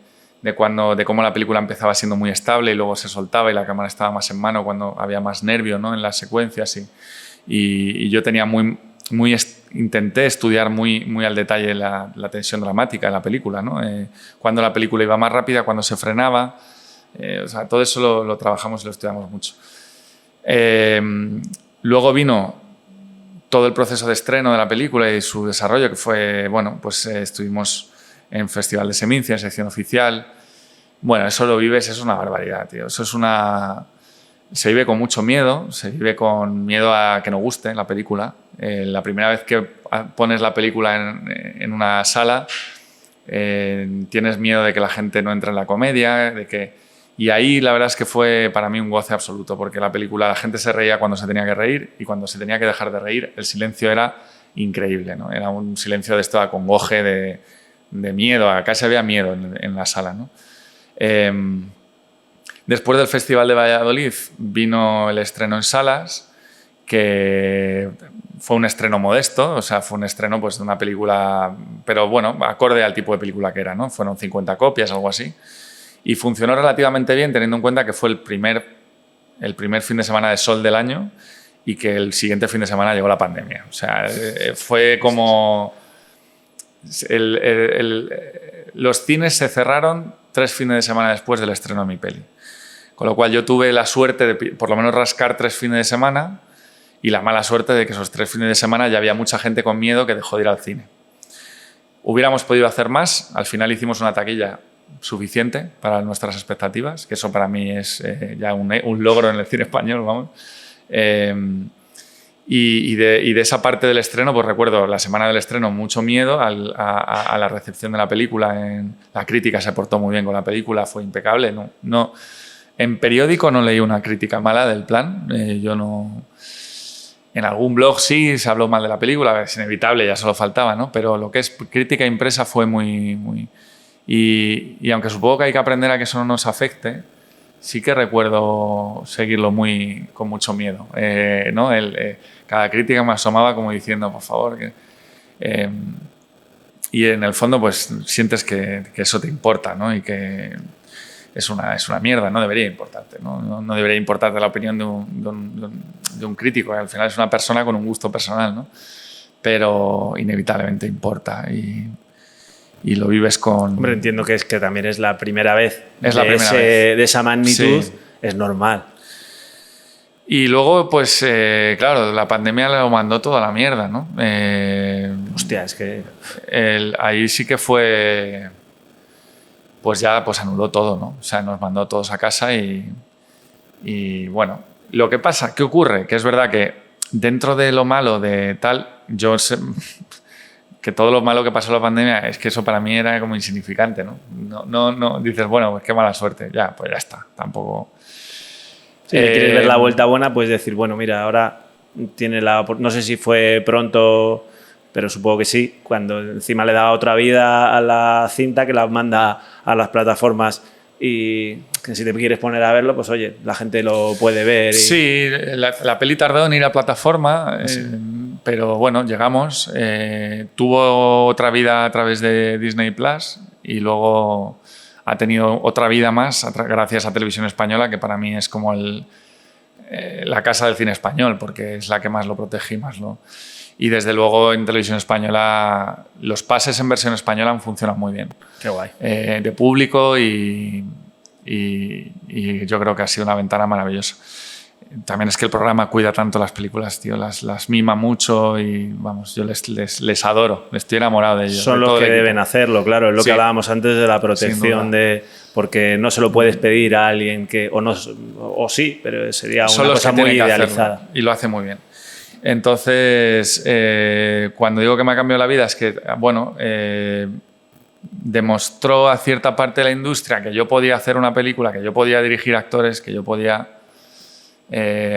cómo la película empezaba siendo muy estable y luego se soltaba y la cámara estaba más en mano cuando había más nervio, ¿no? En las secuencias, y yo tenía intenté estudiar muy al detalle la tensión dramática de la película, ¿no? Cuando la película iba más rápida, cuando se frenaba, o sea, todo eso lo trabajamos y lo estudiamos mucho. Luego vino todo el proceso de estreno de la película y su desarrollo, que fue, bueno, pues estuvimos en Festival de Semincia, en sección oficial. Bueno, eso lo vives, es una barbaridad, tío. Eso es una... Se vive con mucho miedo, se vive con miedo a que no guste la película. La primera vez que pones la película en una sala, tienes miedo de que la gente no entre en la comedia, de que... Y ahí la verdad es que fue para mí un goce absoluto, porque la película, la gente se reía cuando se tenía que reír y cuando se tenía que dejar de reír, el silencio era increíble, ¿no? Era un silencio de esto de acongoje, de miedo, casi había miedo en la sala, ¿no? Después del Festival de Valladolid vino el estreno en salas, que fue un estreno modesto, o sea, fue un estreno pues, de una película, pero bueno, acorde al tipo de película que era, ¿no? Fueron 50 copias, algo así. Y funcionó relativamente bien, teniendo en cuenta que fue el primer fin de semana de sol del año y que el siguiente fin de semana llegó la pandemia. O sea, fue como... los cines se cerraron 3 fines de semana después del estreno de mi peli. Con lo cual yo tuve la suerte de por lo menos rascar 3 fines de semana y la mala suerte de que esos 3 fines de semana ya había mucha gente con miedo que dejó de ir al cine. Hubiéramos podido hacer más, al final hicimos una taquilla suficiente para nuestras expectativas, que eso para mí es ya un logro en el cine español, vamos. Y de esa parte del estreno, pues recuerdo la semana del estreno mucho miedo a la recepción de la película. La crítica se portó muy bien con la película, fue impecable. No, en periódico no leí una crítica mala del plan. Yo no... En algún blog sí se habló mal de la película, es inevitable, ya solo faltaba, ¿no? Pero lo que es crítica impresa fue muy... Y aunque supongo que hay que aprender a que eso no nos afecte, sí que recuerdo seguirlo con mucho miedo, ¿no? Cada crítica me asomaba como diciendo, por favor, y en el fondo pues sientes que eso te importa, ¿no? Y que es una mierda, no debería importarte, ¿no? No debería importarte la opinión de un crítico, al final es una persona con un gusto personal, ¿no? Pero inevitablemente importa y lo vives con... Hombre, entiendo que también es la primera vez de esa magnitud, sí. Es normal. Y luego, pues, claro, la pandemia lo mandó toda la mierda, ¿no? Hostia, es que... ahí sí que fue... Pues ya pues anuló todo, ¿no? O sea, nos mandó todos a casa y bueno, lo que pasa, ¿qué ocurre? Que es verdad que dentro de lo malo de tal, yo sé... que todo lo malo que pasó en la pandemia es que eso para mí era como insignificante, ¿no? No dices, bueno, pues qué mala suerte, ya, pues ya está, tampoco... Si quieres ver la vuelta buena, puedes decir, bueno, mira, ahora tiene no sé si fue pronto, pero supongo que sí, cuando encima le da otra vida a la cinta que la manda a las plataformas y que si te quieres poner a verlo, pues oye, la gente lo puede ver. Sí, la peli tardó en ir a plataforma, sí. Pero bueno, llegamos. Tuvo otra vida a través de Disney Plus y luego ha tenido otra vida más gracias a Televisión Española, que para mí es como la casa del cine español, porque es la que más lo protege y más lo... Y desde luego en Televisión Española los pases en versión española han funcionado muy bien. Qué guay. De público y yo creo que ha sido una ventana maravillosa. También es que el programa cuida tanto las películas, tío, las mima mucho y vamos, yo les adoro, estoy enamorado de ellos. Son los que deben hacerlo, claro, es lo que hablábamos antes de la protección, porque no se lo puedes pedir a alguien que, o sí, pero sería una cosa muy idealizada. Hacerlo, y lo hace muy bien. Entonces, cuando digo que me ha cambiado la vida es que, bueno, demostró a cierta parte de la industria que yo podía hacer una película, que yo podía dirigir actores, que yo podía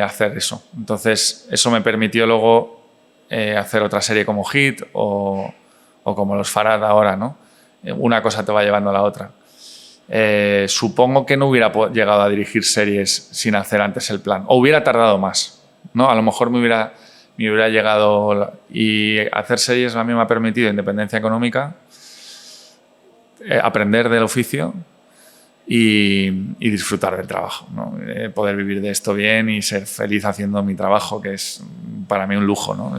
hacer eso. Entonces, eso me permitió luego hacer otra serie como Hit o como Los Farad ahora, ¿no? Una cosa te va llevando a la otra. Supongo que no hubiera llegado a dirigir series sin hacer antes el plan. O hubiera tardado más, ¿no? A lo mejor me hubiera llegado... Y hacer series a mí me ha permitido independencia económica, aprender del oficio y disfrutar del trabajo, ¿no? Poder vivir de esto bien y ser feliz haciendo mi trabajo, que es para mí un lujo, ¿no?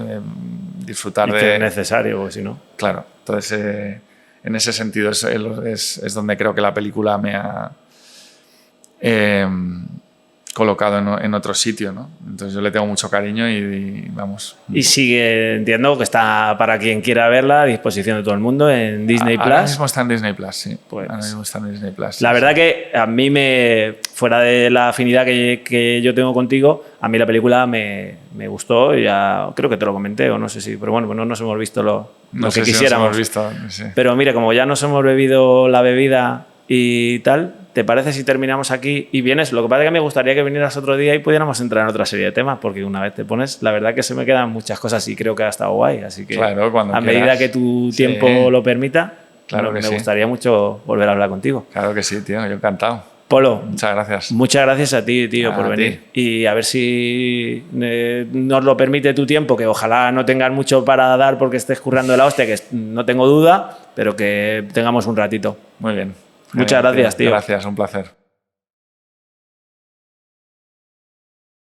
Disfrutar que es necesario, porque si no... Claro, entonces en ese sentido es donde creo que la película me ha colocado en otro sitio, ¿no? Entonces yo le tengo mucho cariño y vamos. Y sigue, entiendo que está para quien quiera verla a disposición de todo el mundo en Disney Plus. Ahora mismo está en Disney Plus, sí. Pues, ahora mismo está en Disney Plus. La verdad que a mí fuera de la afinidad que yo tengo contigo, a mí la película me gustó, ya creo que te lo comenté o no sé si, pero bueno, no nos hemos visto lo que quisiéramos. Nos hemos visto, sí. Pero mira, como ya nos hemos bebido la bebida y tal, ¿te parece si terminamos aquí y vienes? Lo que pasa es que me gustaría que vinieras otro día y pudiéramos entrar en otra serie de temas, porque una vez te pones, la verdad que se me quedan muchas cosas y creo que ha estado guay, así que claro, cuando a medida quieras. Que tu tiempo lo permita, claro que me gustaría mucho volver a hablar contigo. Claro que sí, tío, yo encantado. Polo, muchas gracias. Muchas gracias a ti, tío, por venir. Y a ver si nos lo permite tu tiempo, que ojalá no tengas mucho para dar porque estés currando de la hostia, que no tengo duda, pero que tengamos un ratito. Muy bien. Muchas gracias, tío. Gracias, un placer.